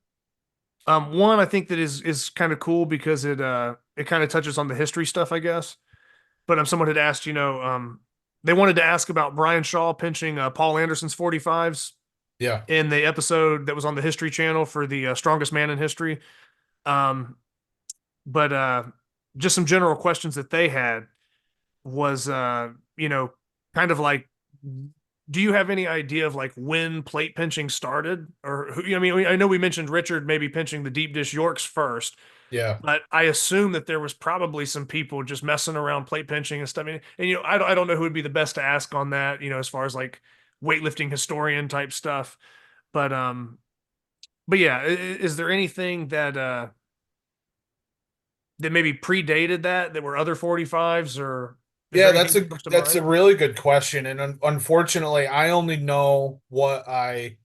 one I think that is kind of cool because it kind of touches on the history stuff, I guess. But someone had asked, you know, they wanted to ask about Brian Shaw pinching Paul Anderson's 45s Yeah. in the episode that was on the History Channel for the strongest man in history. Um, but just some general questions that they had was, you know, kind of like, do you have any idea of like when plate pinching started, or who? I mean, I know we mentioned Richard maybe pinching the deep dish Yorks first, Yeah. but I assume that there was probably some people just messing around plate pinching and stuff. I mean, and you know, I don't know who would be the best to ask on that, you know, as far as like weightlifting historian type stuff. But yeah, is there anything that maybe predated that were other 45s, or is Yeah, there anything that comes to that's a mind? really good question, and unfortunately, I only know what I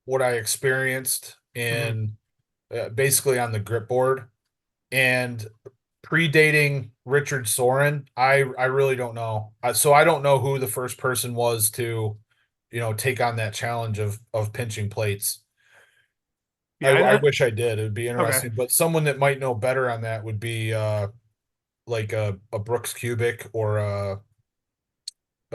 experienced Hmm. in basically on the grip board, and predating Richard Soren, I really don't know. So I don't know who the first person was to, take on that challenge of pinching plates. Yeah, I wish I did. It would be okay, interesting, but someone that might know better on that would be like a Brooks Cubic or a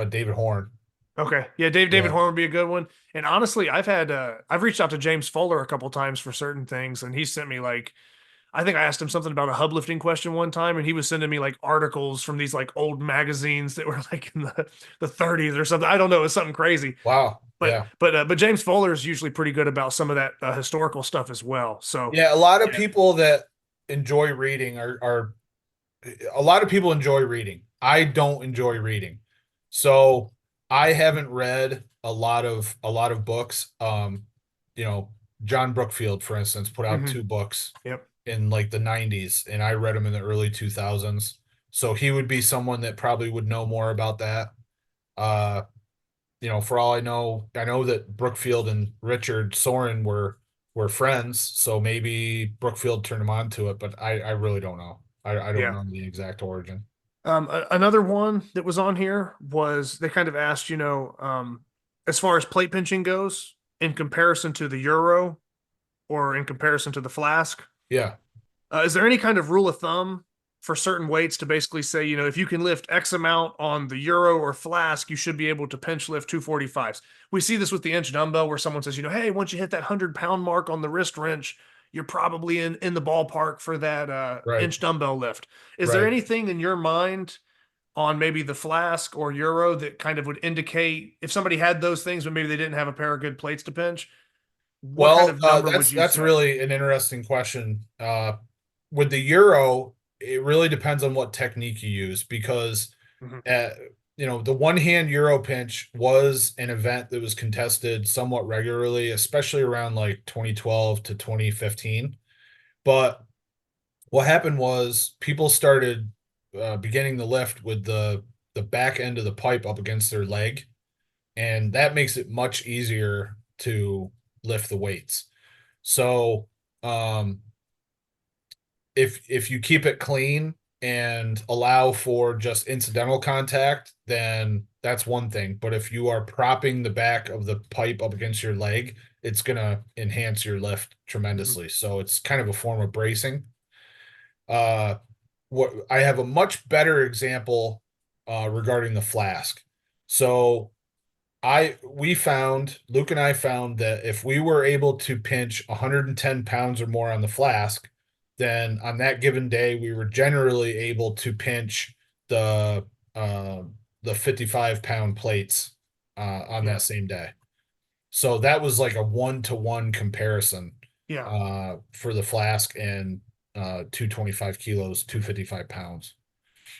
David Horn. okay, yeah, David Yeah. Horn would be a good one. And honestly, I've reached out to James Fuller a couple times for certain things, and he sent me like, I think I asked him something about a hub lifting question one time, and he was sending me like articles from these like old magazines that were like in the 30s or something. I don't know, it was something crazy. Wow. But Yeah. but James Fuller is usually pretty good about some of that historical stuff as well. So Yeah. A lot of yeah. people that enjoy reading are a lot of people enjoy reading. I don't enjoy reading. So I haven't read a lot of books. You know, John Brookfield, for instance, put out Mhm. two books Yep. in like the 90s, and I read them in the early 2000s. So he would be someone that probably would know more about that. Uh, for all I know that Brookfield and Richard Soren were friends, so maybe Brookfield turned him on to it, but I really don't know. I don't Yeah. know the exact origin. Another one that was on here was they kind of asked, you know, as far as plate pinching goes in comparison to the Euro or in comparison to the Flask. Yeah. Is there any kind of rule of thumb for certain weights to basically say, if you can lift X amount on the Euro or Flask, you should be able to pinch lift 245s? We see this with the inch dumbbell where someone says, hey, once you hit that 100-pound mark on the wrist wrench, you're probably in the ballpark for that Right. inch dumbbell lift. Is there anything in your mind on maybe the Flask or Euro that kind of would indicate if somebody had those things, but maybe they didn't have a pair of good plates to pinch? What kind of number would you that's say? really an interesting question. With the Euro, it really depends on what technique you use because the one hand Euro pinch was an event that was contested somewhat regularly, especially around like 2012 to 2015. But what happened was people started beginning the lift with the back end of the pipe up against their leg, and that makes it much easier to lift the weights. So if you keep it clean and allow for just incidental contact, then that's one thing. But if you are propping the back of the pipe up against your leg, it's going to enhance your lift tremendously. So it's kind of a form of bracing. What I have a much better example regarding the Flask. So Luke and I found that if we were able to pinch 110 pounds or more on the Flask, then on that given day, we were generally able to pinch the 55-pound plates on that same day. So that was like a 1-to-1 comparison for the Flask and 225 kilos, 255 pounds.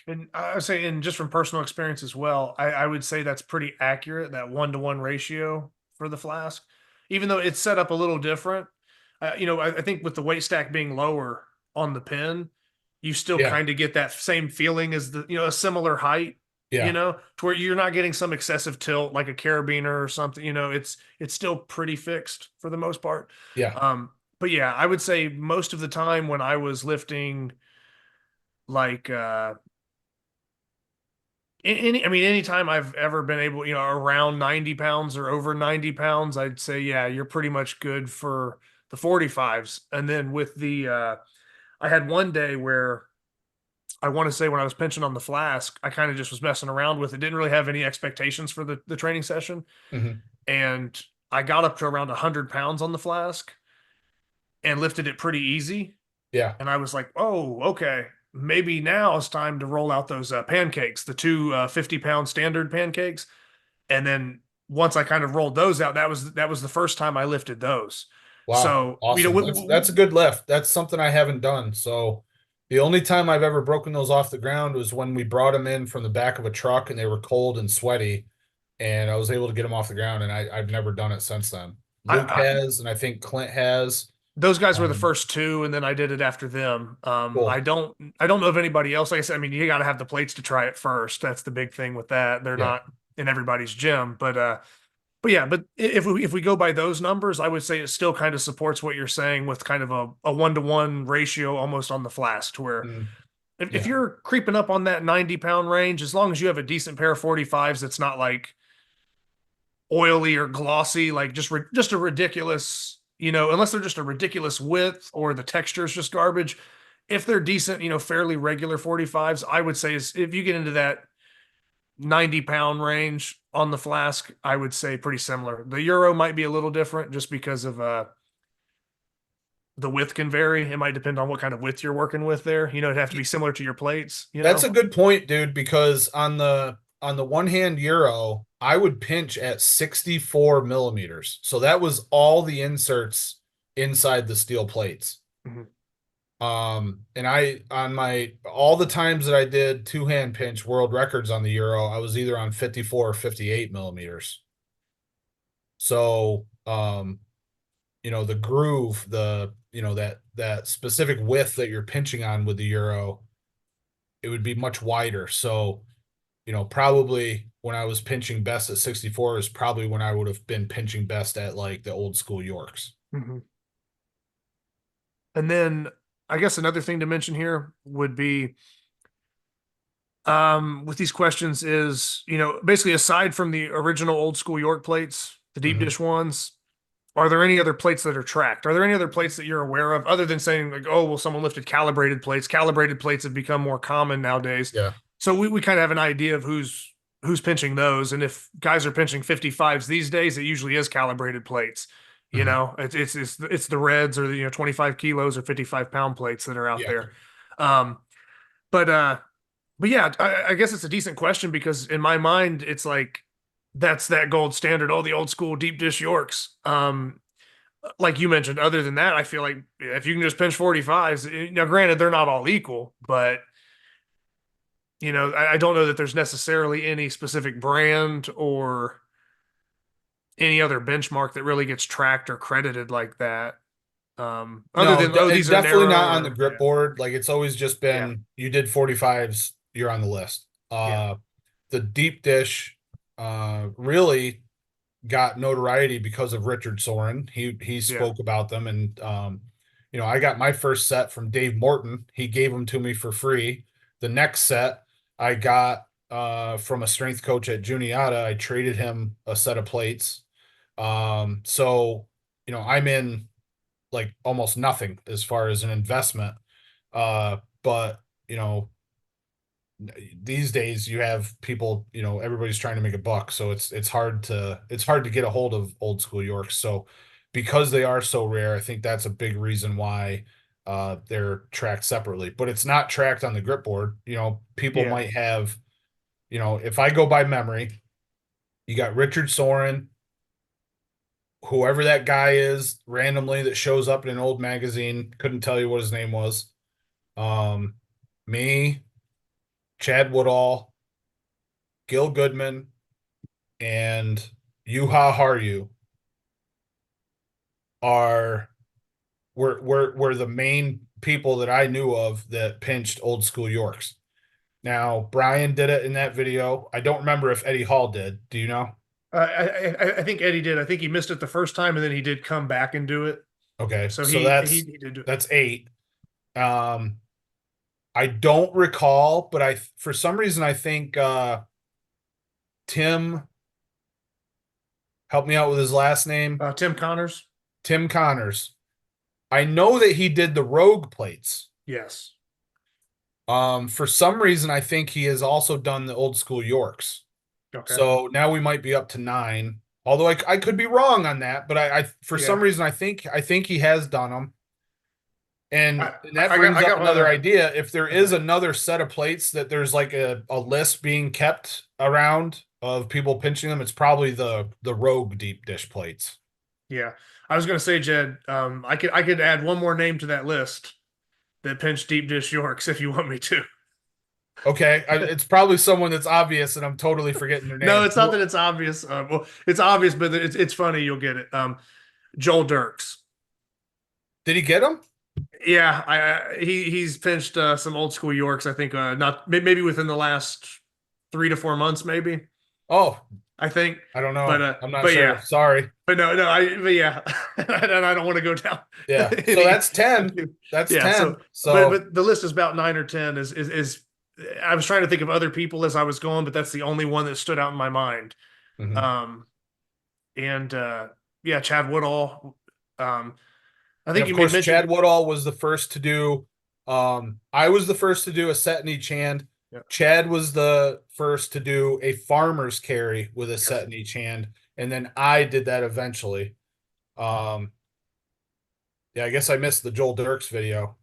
And I would say, and just from personal experience as well, I would say that's pretty accurate, that 1-to-1 ratio for the Flask, even though it's set up a little different. I think with the weight stack being lower on the pin, you still kind of get that same feeling as a similar height, to where you're not getting some excessive tilt like a carabiner or something. It's still pretty fixed for the most part. Yeah. But yeah, I would say most of the time when I was lifting like anytime I've ever been able, around 90 pounds or over 90 pounds, I'd say, yeah, you're pretty much good for the 45s. And then with I had one day where I want to say when I was pinching on the Flask, I kind of just was messing around with it. Didn't really have any expectations for the training session. Mm-hmm. And I got up to around 100 pounds on the Flask and lifted it pretty easy. Yeah. And I was like, oh, okay. Maybe now it's time to roll out those pancakes, the two 50-pound standard pancakes. And then once I kind of rolled those out, that was the first time I lifted those. Wow. So, awesome. That's a good lift. That's something I haven't done. So the only time I've ever broken those off the ground was when we brought them in from the back of a truck and they were cold and sweaty, and I was able to get them off the ground, and I've never done it since then. Luke has, and I think Clint has. Those guys were the first two, and then I did it after them. Cool. I don't know of anybody else. Like I said, you got to have the plates to try it first. That's the big thing with that. They're not in everybody's gym, but yeah. But if we go by those numbers, I would say it still kind of supports what you're saying with kind of a 1-to-1 ratio almost on the Flask, to where if you're creeping up on that 90-pound range, as long as you have a decent pair of 45s, that's not like oily or glossy, like just a ridiculous. Unless they're just a ridiculous width or the texture is just garbage. If they're decent, fairly regular 45s, I would say if you get into that 90-pound range on the Flask, I would say pretty similar. The Euro might be a little different just because of the width can vary. It might depend on what kind of width you're working with there. It'd have to be similar to your plates. That's a good point, dude, because on the one hand Euro, I would pinch at 64 millimeters. So that was all the inserts inside the steel plates. Mm-hmm. And all the times that I did two-hand pinch world records on the Euro, I was either on 54 or 58 millimeters. So, the groove, that specific width that you're pinching on with the Euro, it would be much wider. So, probably when I was pinching best at 64 is probably when I would have been pinching best at like the old school Yorks. Mm-hmm. And then I guess another thing to mention here would be with these questions is, basically aside from the original old school York plates, the deep dish ones, are there any other plates that are tracked? Are there any other plates that you're aware of other than saying like, oh, well, someone lifted calibrated plates? Calibrated plates have become more common nowadays. Yeah. So we kind of have an idea of who's pinching those. And if guys are pinching 55s these days, it usually is calibrated plates. You Mhm. know, it's the reds or the 25 kilos or 55-pound plates that are out Yeah. there. Um, but yeah, I guess it's a decent question because in my mind, it's like that's that gold standard. Oh, the old school deep dish Yorks. Like you mentioned, other than that, I feel like if you can just pinch 45s, now granted, they're not all equal, but I don't know that there's necessarily any specific brand or any other benchmark that really gets tracked or credited like that. Other No, than, oh, it's these are definitely narrow not on the or, grip board. Like it's always just Yeah. been you did 45s, you're on the list. Yeah. The deep dish really got notoriety because of Richard Soren. He Yeah. spoke about them, and I got my first set from Dave Morton. He gave them to me for free. The next set I got from a strength coach at Juniata. I traded him a set of plates. So I'm in like almost nothing as far as an investment. But these days you have people, everybody's trying to make a buck. So it's hard to get a hold of old school Yorks. So because they are so rare, I think that's a big reason why they're tracked separately, but it's not tracked on the grip board. People Yeah. might have, if I go by memory, you got Richard Soren, whoever that guy is randomly that shows up in an old magazine, couldn't tell you what his name was. Me, Chad Woodall, Gil Goodman, and Yuha Haryu were the main people that I knew of that pinched old school Yorks. Now, Brian did it in that video. I don't remember if Eddie Hall did. Do you know? I think Eddie did. I think he missed it the first time, and then he did come back and do it. Okay, So so he did do it. that's 8. I don't recall, but for some reason I think Tim, help me out with his last name. Tim Connors. Tim Connors. I know that he did the Rogue plates. Yes. For some reason I think he has also done the old school Yorks. Okay. So now we might be up to 9. Although I could be wrong on that, but I for some reason I think he has done them. And that brings up another idea. If there is another set of plates that there's like a list being kept around of people pinching them, it's probably the Rogue deep dish plates. Yeah. I was going to say, Jedd, I could add one more name to that list that pinched deep dish Yorks if you want me to. Okay. It's probably someone that's obvious and I'm totally forgetting their name. No, it's not that it's obvious. Well, it's obvious, but it's funny. You'll get it. Joel Dirks. Did he get them? Yeah, he's pinched some old school Yorks. I think not maybe within the last 3 to 4 months, maybe. Oh, I think. I don't know. But I'm not sure. Yeah. Sorry. But yeah, and I don't want to go down. Yeah. So that's 10. That's 10. So but the list is about 9 or 10. Is I was trying to think of other people as I was going, but that's the only one that stood out in my mind. Mhm. Yeah, Chad Woodall. I think of course, Chad Woodall was the first to do. I was the first to do a set in each hand. Yeah. Chad was the first to do a farmer's carry with a set in each hand, and then I did that eventually. Yeah, I guess I missed the Joel Dirks video.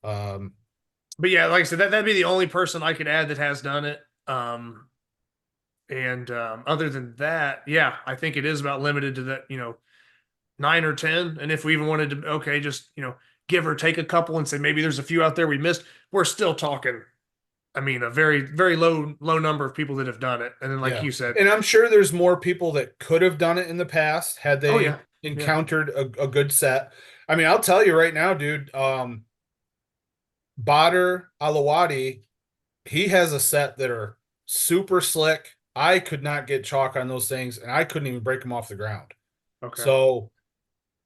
But yeah, like I said, that'd be the only person I could add that has done it. Other than that, yeah, I think it is about limited to that, 9 or 10. And if we even wanted to, just, give or take a couple and say maybe there's a few out there we missed, we're still talking. I mean, a very, very low number of people that have done it. And then, like you said, and I'm sure there's more people that could have done it in the past had they encountered a good set. I mean, I'll tell you right now, dude, Badr Alawadi, he has a set that are super slick. I could not get chalk on those things, and I couldn't even break them off the ground. Okay. So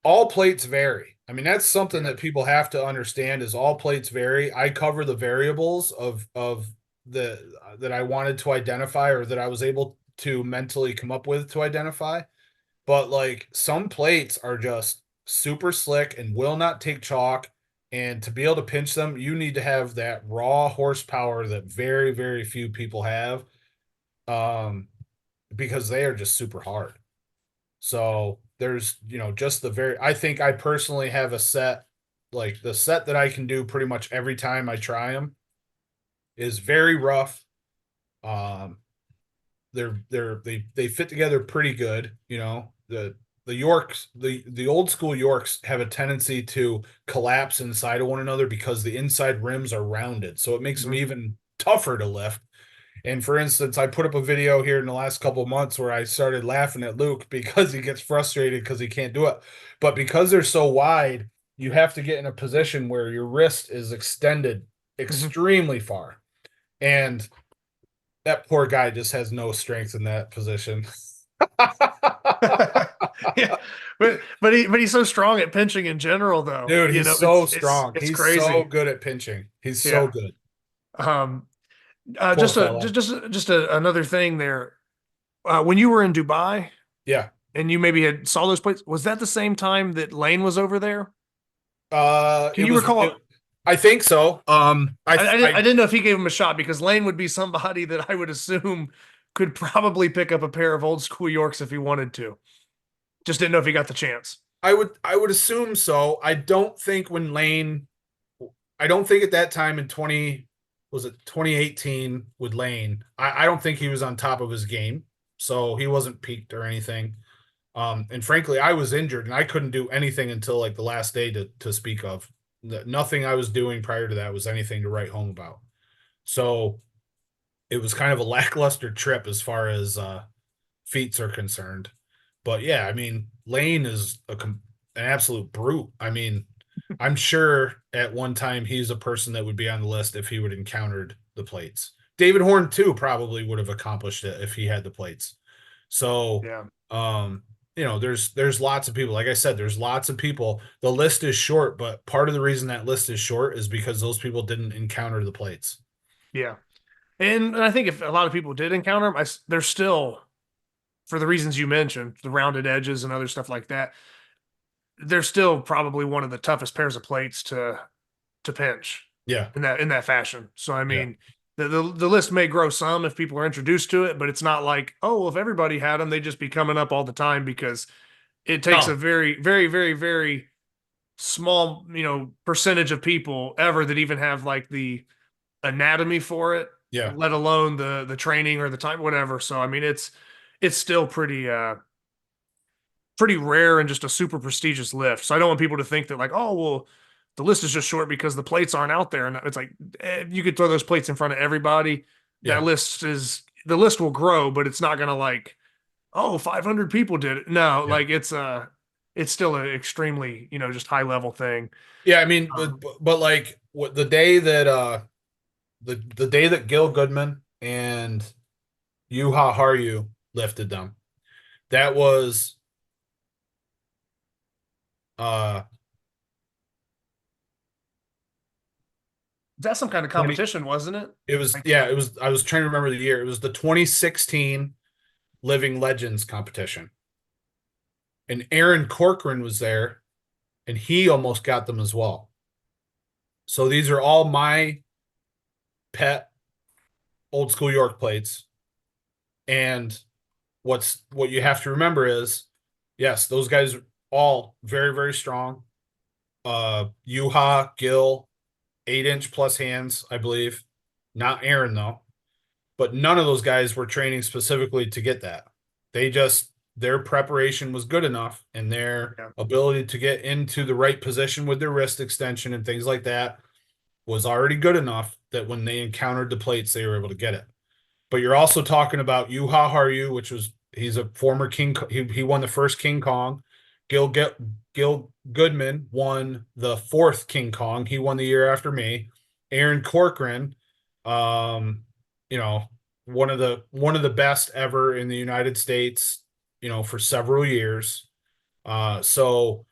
all plates vary. I mean, that's something that people have to understand is all plates vary. I cover the variables of that I wanted to identify or that I was able to mentally come up with to identify. but like some plates are just super slick and will not take chalk. And to be able to pinch them, you need to have that raw horsepower that very, very few people have. Because they are just super hard. So there's, just I think I personally have a set, like the set that I can do pretty much every time I try them is very rough. They fit together pretty good. The Yorks, the old school Yorks have a tendency to collapse inside of one another because the inside rims are rounded. So it makes them even tougher to lift. And for instance, I put up a video here in the last couple of months where I started laughing at Luke because he gets frustrated because he can't do it. But because they're so wide, you have to get in a position where your wrist is extended extremely far. And that poor guy just has no strength in that position. Yeah, but he's so strong at pinching in general, though. Dude, he's so strong. It's He's crazy. so good at pinching. He's so good. Just another thing there. When you were in Dubai, yeah, and you maybe saw those plates, was that the same time that Lane was over there? Can you recall? I think so. I didn't know if he gave him a shot, because Lane would be somebody that I would assume could probably pick up a pair of old school Yorks if he wanted to. Just didn't know if he got the chance. I would assume so. I don't think at that time in 2018 with Lane, I don't think he was on top of his game. So he wasn't peaked or anything. And frankly, I was injured and I couldn't do anything until like the last day to speak of. Nothing I was doing prior to that was anything to write home about. So it was kind of a lackluster trip as far as feats are concerned. But yeah, I mean, Lane is an absolute brute. I mean, I'm sure at one time he's a person that would be on the list if he would have encountered the plates. David Horn too probably would have accomplished it if he had the plates. So yeah. There's lots of people. Like I said, there's lots of people. The list is short, but part of the reason that list is short is because those people didn't encounter the plates. Yeah. And I think if a lot of people did encounter them, they're still, for the reasons you mentioned, the rounded edges and other stuff like that, they're still probably one of the toughest pairs of plates to pinch. Yeah. In that fashion. So I mean, the list may grow some if people are introduced to it, but it's not like, oh, if everybody had them, they'd just be coming up all the time, because it takes a very, very, very, very small, percentage of people ever that even have like the anatomy for it. Yeah. Let alone the training or the time, whatever. So I mean, it's still pretty rare and just a super prestigious lift. So I don't want people to think that like, oh, well, the list is just short because the plates aren't out there. And it's like, you could throw those plates in front of everybody. Yeah. The list will grow, but it's not going to like, oh, 500 people did it. No, like it's still an extremely, just high level thing. Yeah. I mean, but like the day that, the day that Gil Goodman and Yuha Haryu lifted them, that was, that's some kind of competition, wasn't it? It was, it was. I was trying to remember the year. It was the 2016 Living Legends competition. And Aaron Corcoran was there, and he almost got them as well. So these are all my pet old school York plates. And what you have to remember is, yes, those guys are all very, very strong. Yuha, Gil, 8-inch plus hands, I believe. Not Aaron, though. But none of those guys were training specifically to get that. Their preparation was good enough, and their ability to get into the right position with their wrist extension and things like that was already good enough that when they encountered the plates, they were able to get it. But you're also talking about Yuha Haryu, he's a former King. He won the first King Kong. Gil Goodman won the fourth King Kong. He won the year after me. Aaron Corcoran, one of the best ever in the United States, for several years. So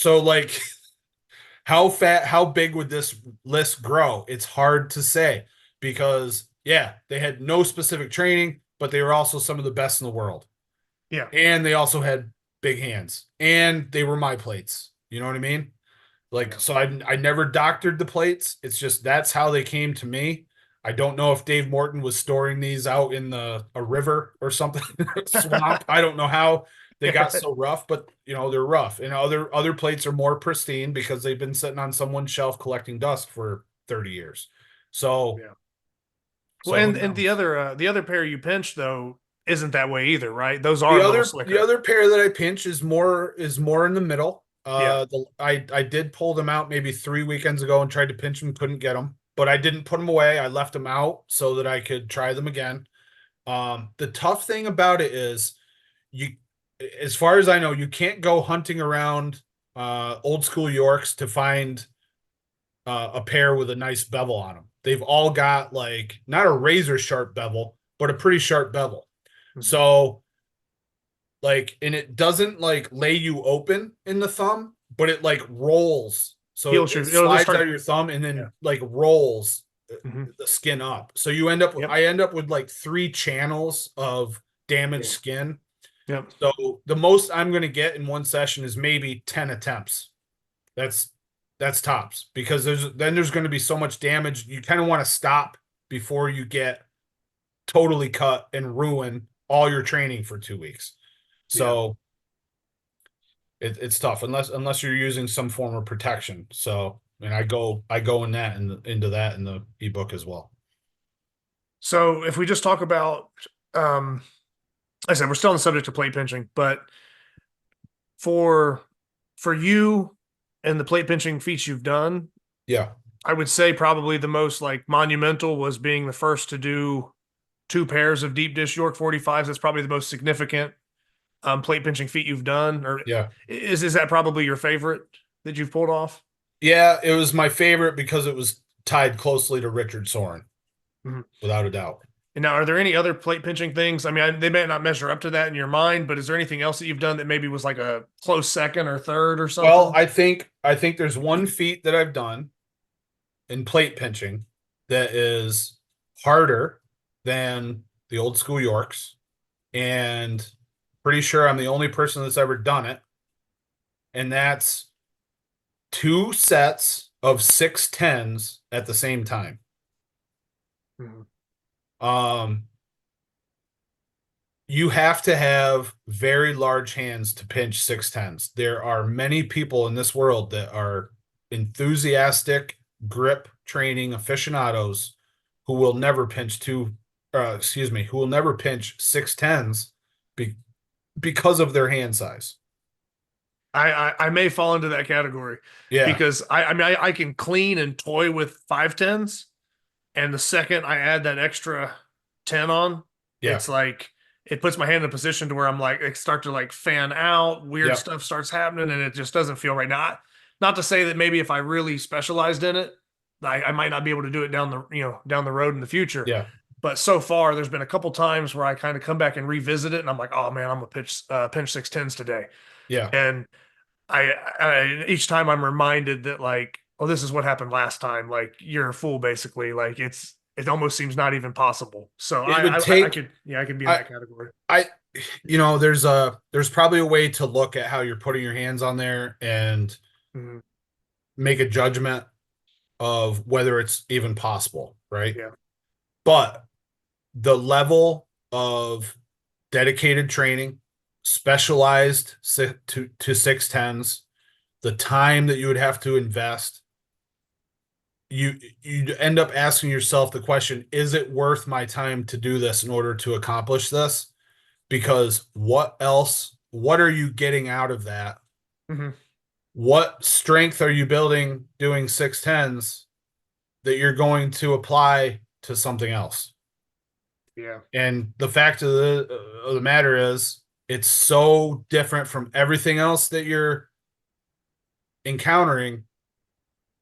like how big would this list grow? It's hard to say, because they had no specific training, but they were also some of the best in the world. Yeah. And they also had big hands, and they were my plates. You know what I mean? Like, so I never doctored the plates. It's just that's how they came to me. I don't know if Dave Morton was storing these out in a river or something, swamp. I don't know how they got so rough, but they're rough. And other plates are more pristine because they've been sitting on someone's shelf collecting dust for 30 years. So, Yeah. so Well, and the other pair you pinched though isn't that way either, right? Those are a little slicker. The other pair that I pinch is more in the middle. Yeah. I did pull them out maybe 3 weekends ago and tried to pinch them, couldn't get them, but I didn't put them away. I left them out so that I could try them again. The tough thing about it is as far as I know, you can't go hunting around old school Yorks to find a pair with a nice bevel on them. They've all got like not a razor sharp bevel, but a pretty sharp bevel. Mm-hmm. So like, and it doesn't like lay you open in the thumb, but it like rolls. So it slides out of your thumb and then like rolls the skin up. So you end up, I end up with like 3 channels of damaged skin. Yep. So the most I'm going to get in one session is maybe 10 attempts. That's tops, because there's going to be so much damage. You kind of want to stop before you get totally cut and ruin all your training for 2 weeks. So it's tough unless you're using some form of protection. So, and I go into that in the ebook as well. So if we just talk about, like I said, we're still on the subject of plate pinching, but for you and the plate pinching feats you've done, I would say probably the most like monumental was being the first to do 2 pairs of deep dish York 45s. That's probably the most significant plate pinching feat you've done. Or is that probably your favorite that you've pulled off? Yeah, it was my favorite because it was tied closely to Richard Soren, without a doubt. And now, are there any other plate pinching things? I mean, they may not measure up to that in your mind, but is there anything else that you've done that maybe was like a close second or third or something? Well, I think there's one feat that I've done in plate pinching that is harder than the old school Yorks, and pretty sure I'm the only person that's ever done it. And that's 2 sets of 610s at the same time. You have to have very large hands to pinch 610s. There are many people in this world that are enthusiastic grip training aficionados who will never pinch who will never pinch 610s because of their hand size. I may fall into that category. Yeah. Because I can clean and toy with 510s, and the second I add that extra 10 on, it's like it puts my hand in a position to where I'm like, I start to like fan out, weird stuff starts happening, and it just doesn't feel right. Not to say that maybe if I really specialized in it, I might not be able to do it down the road in the future. Yeah. But so far, there's been a couple times where I kind of come back and revisit it, and I'm like, oh man, I'm gonna pinch 610s today. Yeah. And I each time I'm reminded that like, oh, this is what happened last time. Like, you're a fool, basically. Like it almost seems not even possible. So I could be in that category. There's probably a way to look at how you're putting your hands on there and make a judgment of whether it's even possible, right? Yeah. But the level of dedicated training, specialized to 610s, the time that you would have to invest, you end up asking yourself the question, is it worth my time to do this in order to accomplish this? Because what are you getting out of that? What strength are you building doing 610s that you're going to apply to something else? Yeah. And the fact of the matter is, it's so different from everything else that you're encountering.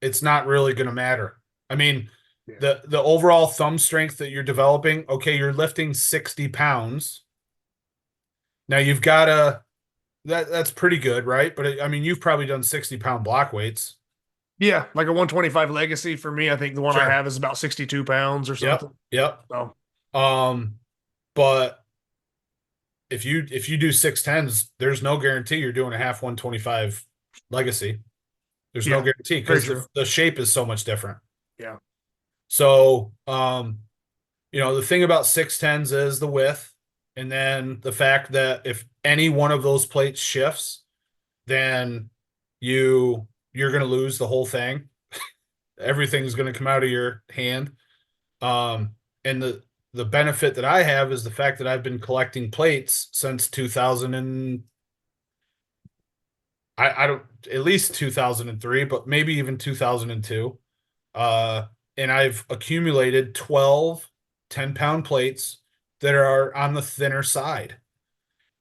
It's not really going to matter. I mean, the overall thumb strength that you're developing, okay, you're lifting 60 pounds. Now you've got that's pretty good, right? But I mean, you've probably done 60-pound block weights. Yeah, like a 125 legacy for me. I think the one I have is about 62 pounds or something. Yep. So, but if you do 610s, there's no guarantee you're doing a half 125 legacy. There's no Yeah, guarantee very because true. the shape is so much different. Yeah. So, the thing about 610s is the width, and then the fact that if any one of those plates shifts, then you're going to lose the whole thing. Everything's going to come out of your hand. And the benefit that I have is the fact that I've been collecting plates since 2000 and I don't, at least 2003, but maybe even 2002. And I've accumulated 12 10-pound plates that are on the thinner side.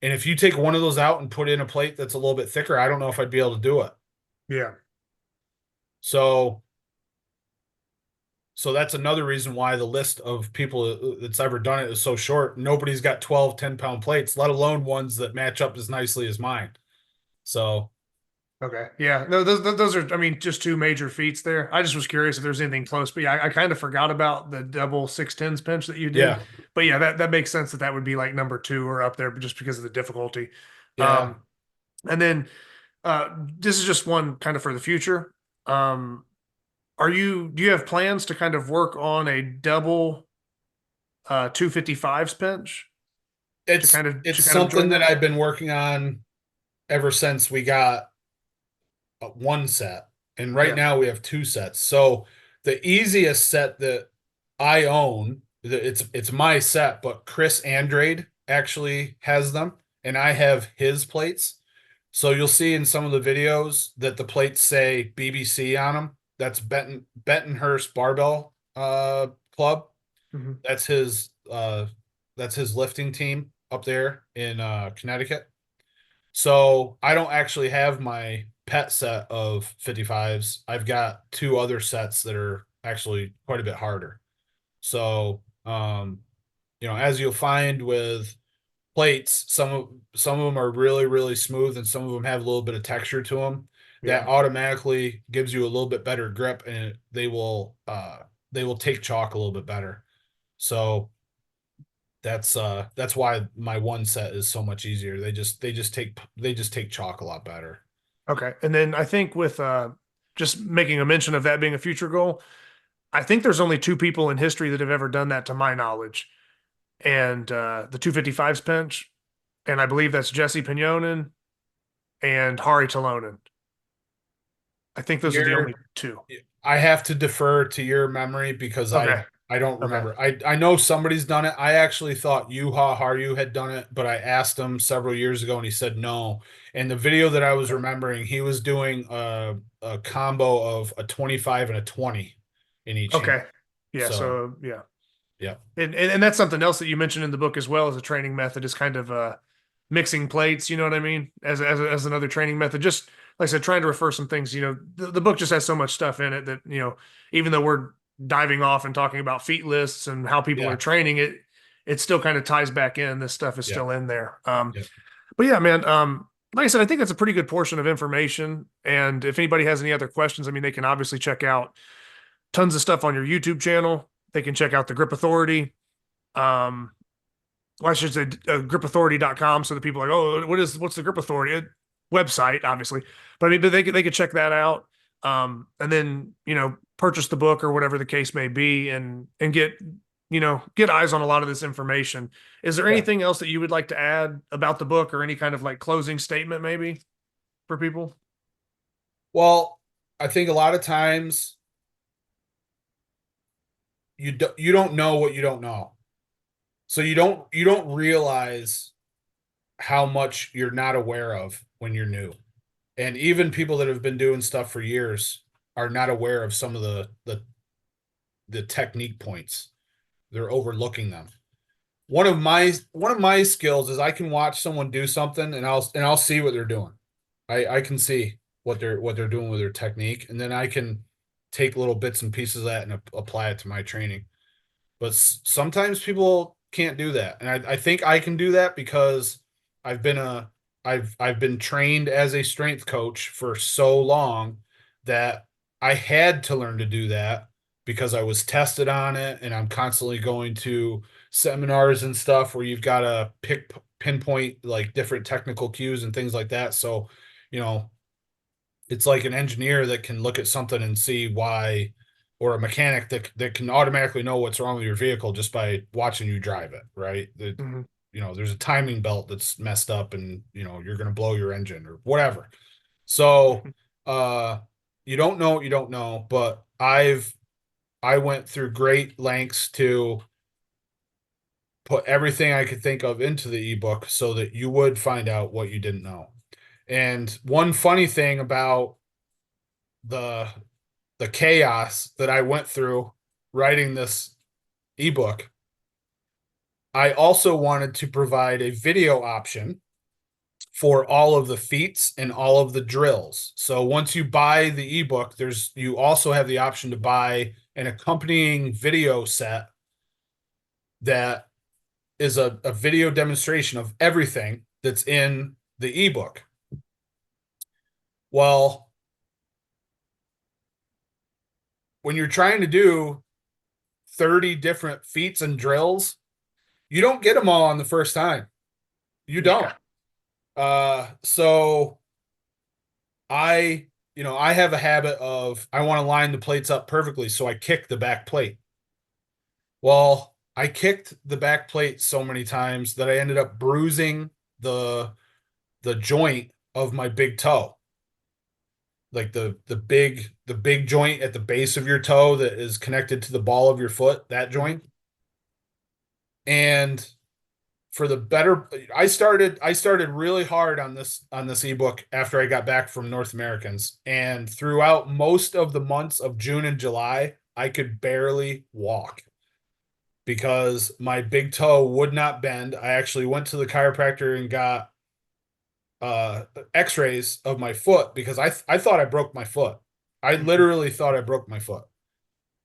And if you take one of those out and put in a plate that's a little bit thicker, I don't know if I'd be able to do it. Yeah. So that's another reason why the list of people that's ever done it is so short. Nobody's got 12 10-pound plates, let alone ones that match up as nicely as mine. So Okay. Yeah. No, those are, I mean, just two major feats there. I just was curious if there's anything close, but yeah, I kind of forgot about the double 610s pinch that you did. yeah, But yeah, that makes sense that would be like number two or up there, but just because of the difficulty. yeah. And then this is just one kind of for the future. Do you have plans to kind of work on a double 255's pinch? It's something join that I've been working on ever since we got one set, and right now we have two sets. So the easiest set that I own, it's my set, but Chris Andrade actually has them, and I have his plates. So you'll see in some of the videos that the plates say BBC on them. That's Bentonhurst Barbell Club. Mm-hmm. That's his lifting team up there in Connecticut. So I don't actually have my pet set of 55s. I've got two other sets that are actually quite a bit harder. So, as you'll find with plates, some of them are really, really smooth, and some of them have a little bit of texture to them. Yeah. That automatically gives you a little bit better grip, and they will take chalk a little bit better. So that's why my one set is so much easier. They just take chalk a lot better. Okay. And then I think with just making a mention of that being a future goal, I think there's only two people in history that have ever done that to my knowledge. And the 255's pinch, and I believe that's Jesse Pignonen and Hari Talonen. I think those are the only two. I have to defer to your memory because Okay. I don't remember. I know somebody's done it. I actually thought Juha Harju had done it, but I asked him several years ago and he said no. And the video that I was remembering, he was doing a combo of a 25 and a 20 in each hand. Okay. Yeah. So yeah. Yeah. And that's something else that you mentioned in the book as well as a training method is kind of mixing plates, you know what I mean? As another training method. Just like I said, trying to refer some things, the book just has so much stuff in it that, even though we're diving off and talking about feat lists and how people are training it still kind of ties back in. This stuff is still in there. But yeah, man, like I said, I think that's a pretty good portion of information. And if anybody has any other questions, I mean, they can obviously check out tons of stuff on your YouTube channel. They can check out the Grip Authority. Well, I should say gripauthority.com. So the people are like, oh, what's the Grip Authority website, obviously. But I mean, but they could check that out. And then, purchase the book or whatever the case may be and get eyes on a lot of this information. Is there anything else that you would like to add about the book or any kind of like closing statement maybe for people? Well, I think a lot of times you don't know what you don't know. So you don't realize how much you're not aware of when you're new. And even people that have been doing stuff for years are not aware of some of the technique points. They're overlooking them. One of my skills is I can watch someone do something and I'll see what they're doing. I can see what they're doing with their technique, and then I can take little bits and pieces of that and apply it to my training. But sometimes people can't do that, and I think I can do that because I've been trained as a strength coach for so long that I had to learn to do that because I was tested on it, and I'm constantly going to seminars and stuff where you've got to pinpoint like different technical cues and things like that. So, it's like an engineer that can look at something and see why, or a mechanic that can automatically know what's wrong with your vehicle just by watching you drive it, right? Mhm. There's a timing belt that's messed up and, you're going to blow your engine or whatever. So, you don't know what you don't know, but I went through great lengths to put everything I could think of into the ebook so that you would find out what you didn't know. And one funny thing about the chaos that I went through writing this ebook, I also wanted to provide a video option for all of the feats and all of the drills. So once you buy the ebook, you also have the option to buy an accompanying video set that is a video demonstration of everything that's in the ebook. Well, when you're trying to do 30 different feats and drills, you don't get them all on the first time. You don't. So I have a habit of, I want to line the plates up perfectly. So I kick the back plate. Well, I kicked the back plate so many times that I ended up bruising the joint of my big toe. Like the big joint at the base of your toe that is connected to the ball of your foot, that joint. And for the better, I started really hard on this ebook after I got back from North Americans. And throughout most of the months of June and July, I could barely walk because my big toe would not bend. I actually went to the chiropractor and got x-rays of my foot because I thought I broke my foot. I literally thought I broke my foot.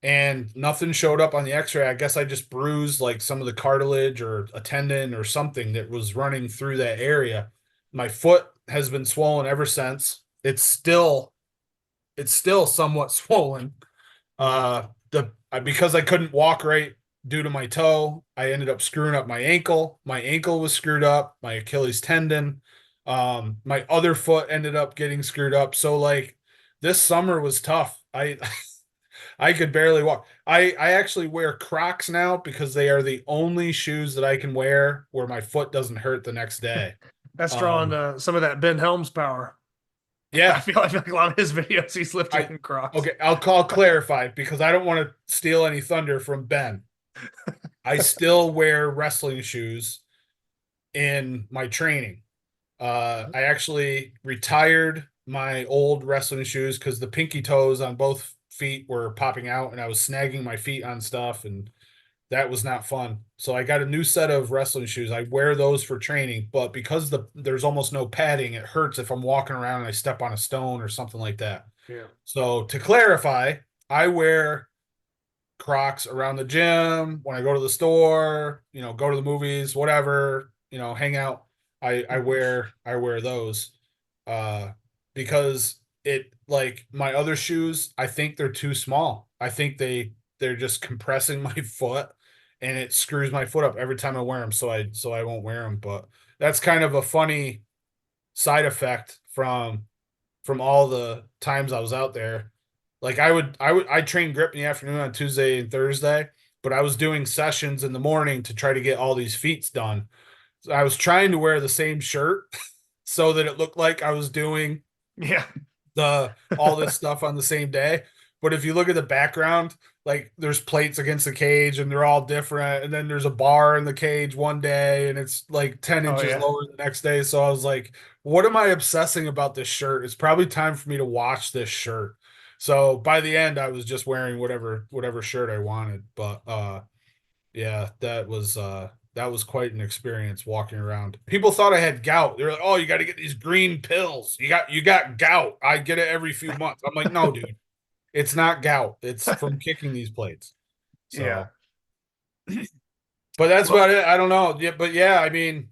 And nothing showed up on the x-ray. I guess I just bruised like some of the cartilage or a tendon or something that was running through that area. My foot has been swollen ever since. It's still somewhat swollen. Because I couldn't walk right due to my toe, I ended up screwing up my ankle. My ankle was screwed up, my Achilles tendon. My other foot ended up getting screwed up. So like this summer was tough. I could barely walk. I actually wear Crocs now because they are the only shoes that I can wear where my foot doesn't hurt the next day. That's drawing some of that Ben Helms power. Yeah. I feel like a lot of his videos he's lifting in Crocs. Okay, I'll clarify because I don't want to steal any thunder from Ben. I still wear wrestling shoes in my training. I actually retired my old wrestling shoes because the pinky toes on both feet were popping out and I was snagging my feet on stuff and that was not fun. So I got a new set of wrestling shoes. I wear those for training, but because there's almost no padding, it hurts if I'm walking around and I step on a stone or something like that. Yeah. So to clarify, I wear Crocs around the gym, when I go to the store, go to the movies, whatever, hang out. I wear those because it, like my other shoes, I think they're too small. I think they're just compressing my foot and it screws my foot up every time I wear them. So I won't wear them, but that's kind of a funny side effect from all the times I was out there. Like I train grip in the afternoon on Tuesday and Thursday, but I was doing sessions in the morning to try to get all these feats done. So I was trying to wear the same shirt so that it looked like I was doing all this stuff on the same day. But if you look at the background, like there's plates against the cage and they're all different. And then there's a bar in the cage one day and it's like 10 inches lower the next day. So I was like, what am I obsessing about this shirt? It's probably time for me to wash this shirt. So by the end, I was just wearing whatever shirt I wanted. But yeah, that was quite an experience walking around. People thought I had gout. They're like, "Oh, you got to get these green pills. You got gout." I get it every few months. I'm like, "No, dude. It's not gout. It's from kicking these plates." So, yeah. But that's about it. I don't know. Yeah, but yeah, I mean,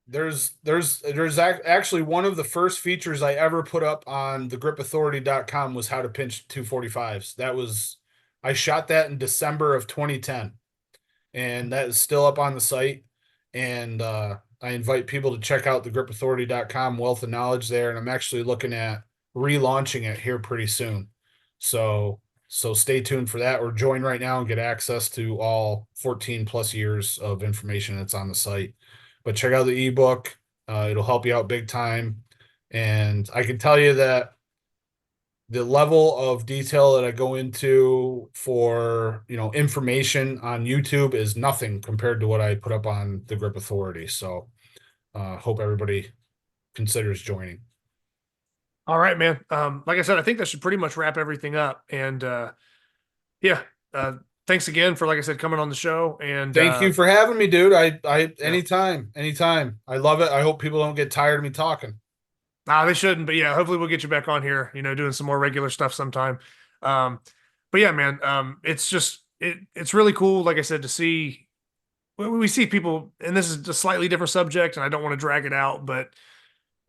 there's actually one of the first features I ever put up on thegripauthority.com was how to pinch 245's. I shot that in December of 2010. And that is still up on the site. And I invite people to check out the gripauthority.com wealth of knowledge there. And I'm actually looking at relaunching it here pretty soon. So stay tuned for that, or join right now and get access to all 14 plus years of information that's on the site. But check out the ebook. It'll help you out big time. And I can tell you that the level of detail that I go into for, information on YouTube is nothing compared to what I put up on the Grip Authority. So hope everybody considers joining. All right, man. Like I said, I think that should pretty much wrap everything up. And thanks again for, like I said, coming on the show. And thank you for having me, dude. Anytime. I love it. I hope people don't get tired of me talking. Nah, they shouldn't, but yeah, hopefully we'll get you back on here, doing some more regular stuff sometime. But yeah, man, it's really cool, like I said, to see, we see people, and this is a slightly different subject, and I don't want to drag it out, but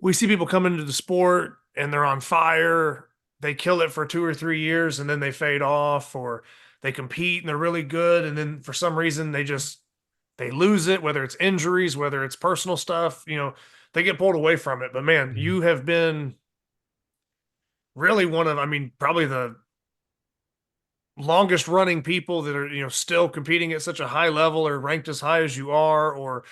we see people come into the sport and they're on fire. They kill it for 2 or 3 years and then they fade off, or they compete and they're really good. And then for some reason they lose it, whether it's injuries, whether it's personal stuff, they get pulled away from it. But man, you have been really probably the longest running people that are, still competing at such a high level or ranked as high as you are, or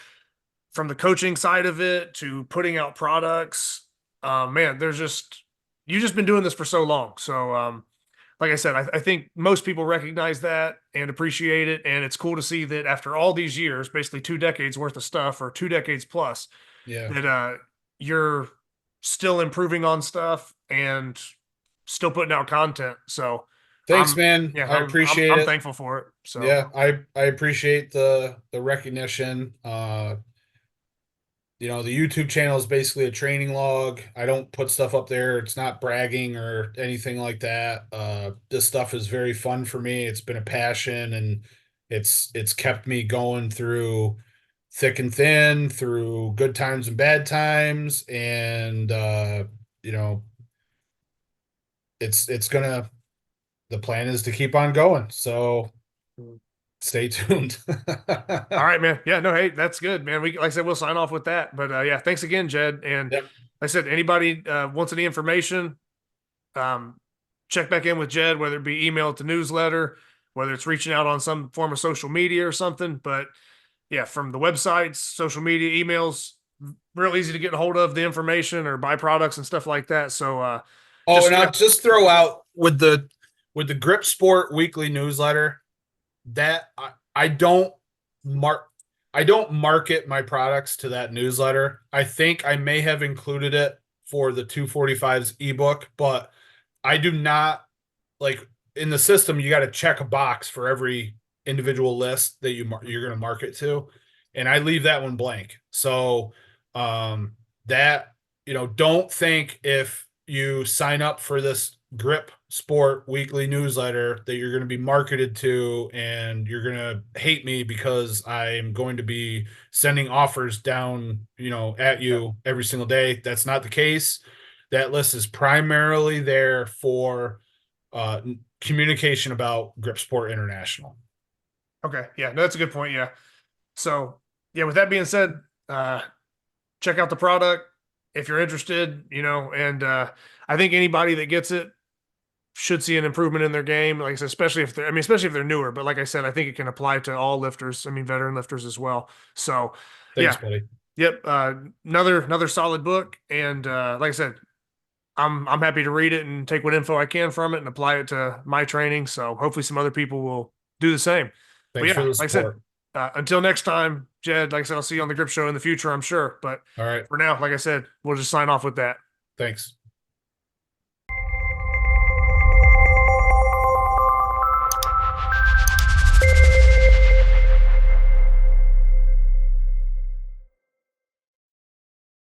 from the coaching side of it to putting out products. Man, you've just been doing this for so long. So, like I said, I think most people recognize that and appreciate it. And it's cool to see that after all these years, basically 2 decades worth of stuff, or 2 decades plus, that you're still improving on stuff and still putting out content. So thanks, man. Yeah, I appreciate it. I'm thankful for it. So yeah, I appreciate the recognition. The YouTube channel is basically a training log. I don't put stuff up there. It's not bragging or anything like that. This stuff is very fun for me. It's been a passion, and it's kept me going through thick and thin, through good times and bad times. And, the plan is to keep on going. So stay tuned. All right, man. Yeah, no, hey, that's good, man. Like I said, we'll sign off with that. But yeah, thanks again, Jedd. And like I said, anybody wants any information, check back in with Jedd, whether it be email to newsletter, whether it's reaching out on some form of social media or something. But yeah, from the websites, social media, emails, real easy to get a hold of the information or buy products and stuff like that. So I'll just throw out with the Grip Sport weekly newsletter that I don't market my products to that newsletter. I think I may have included it for the 245's ebook, but I do not, like, in the system, you got to check a box for every individual list that you're going to market to. And I leave that one blank. So that, don't think if you sign up for this Grip Sport weekly newsletter that you're going to be marketed to, and you're going to hate me because I'm going to be sending offers down, at you every single day. That's not the case. That list is primarily there for communication about Grip Sport International. Okay. Yeah, no, that's a good point. Yeah. So yeah, with that being said, check out the product if you're interested, and I think anybody that gets it should see an improvement in their game. Like I said, especially if they're newer, but like I said, I think it can apply to all lifters. Veteran lifters as well. So thanks, buddy. Yep. Another solid book. And like I said, I'm happy to read it and take what info I can from it and apply it to my training. So hopefully some other people will do the same. Thanks for the support. Like I said, until next time, Jedd, like I said, I'll see you on the Grip Show in the future, I'm sure. But all right, for now, like I said, we'll just sign off with that. Thanks.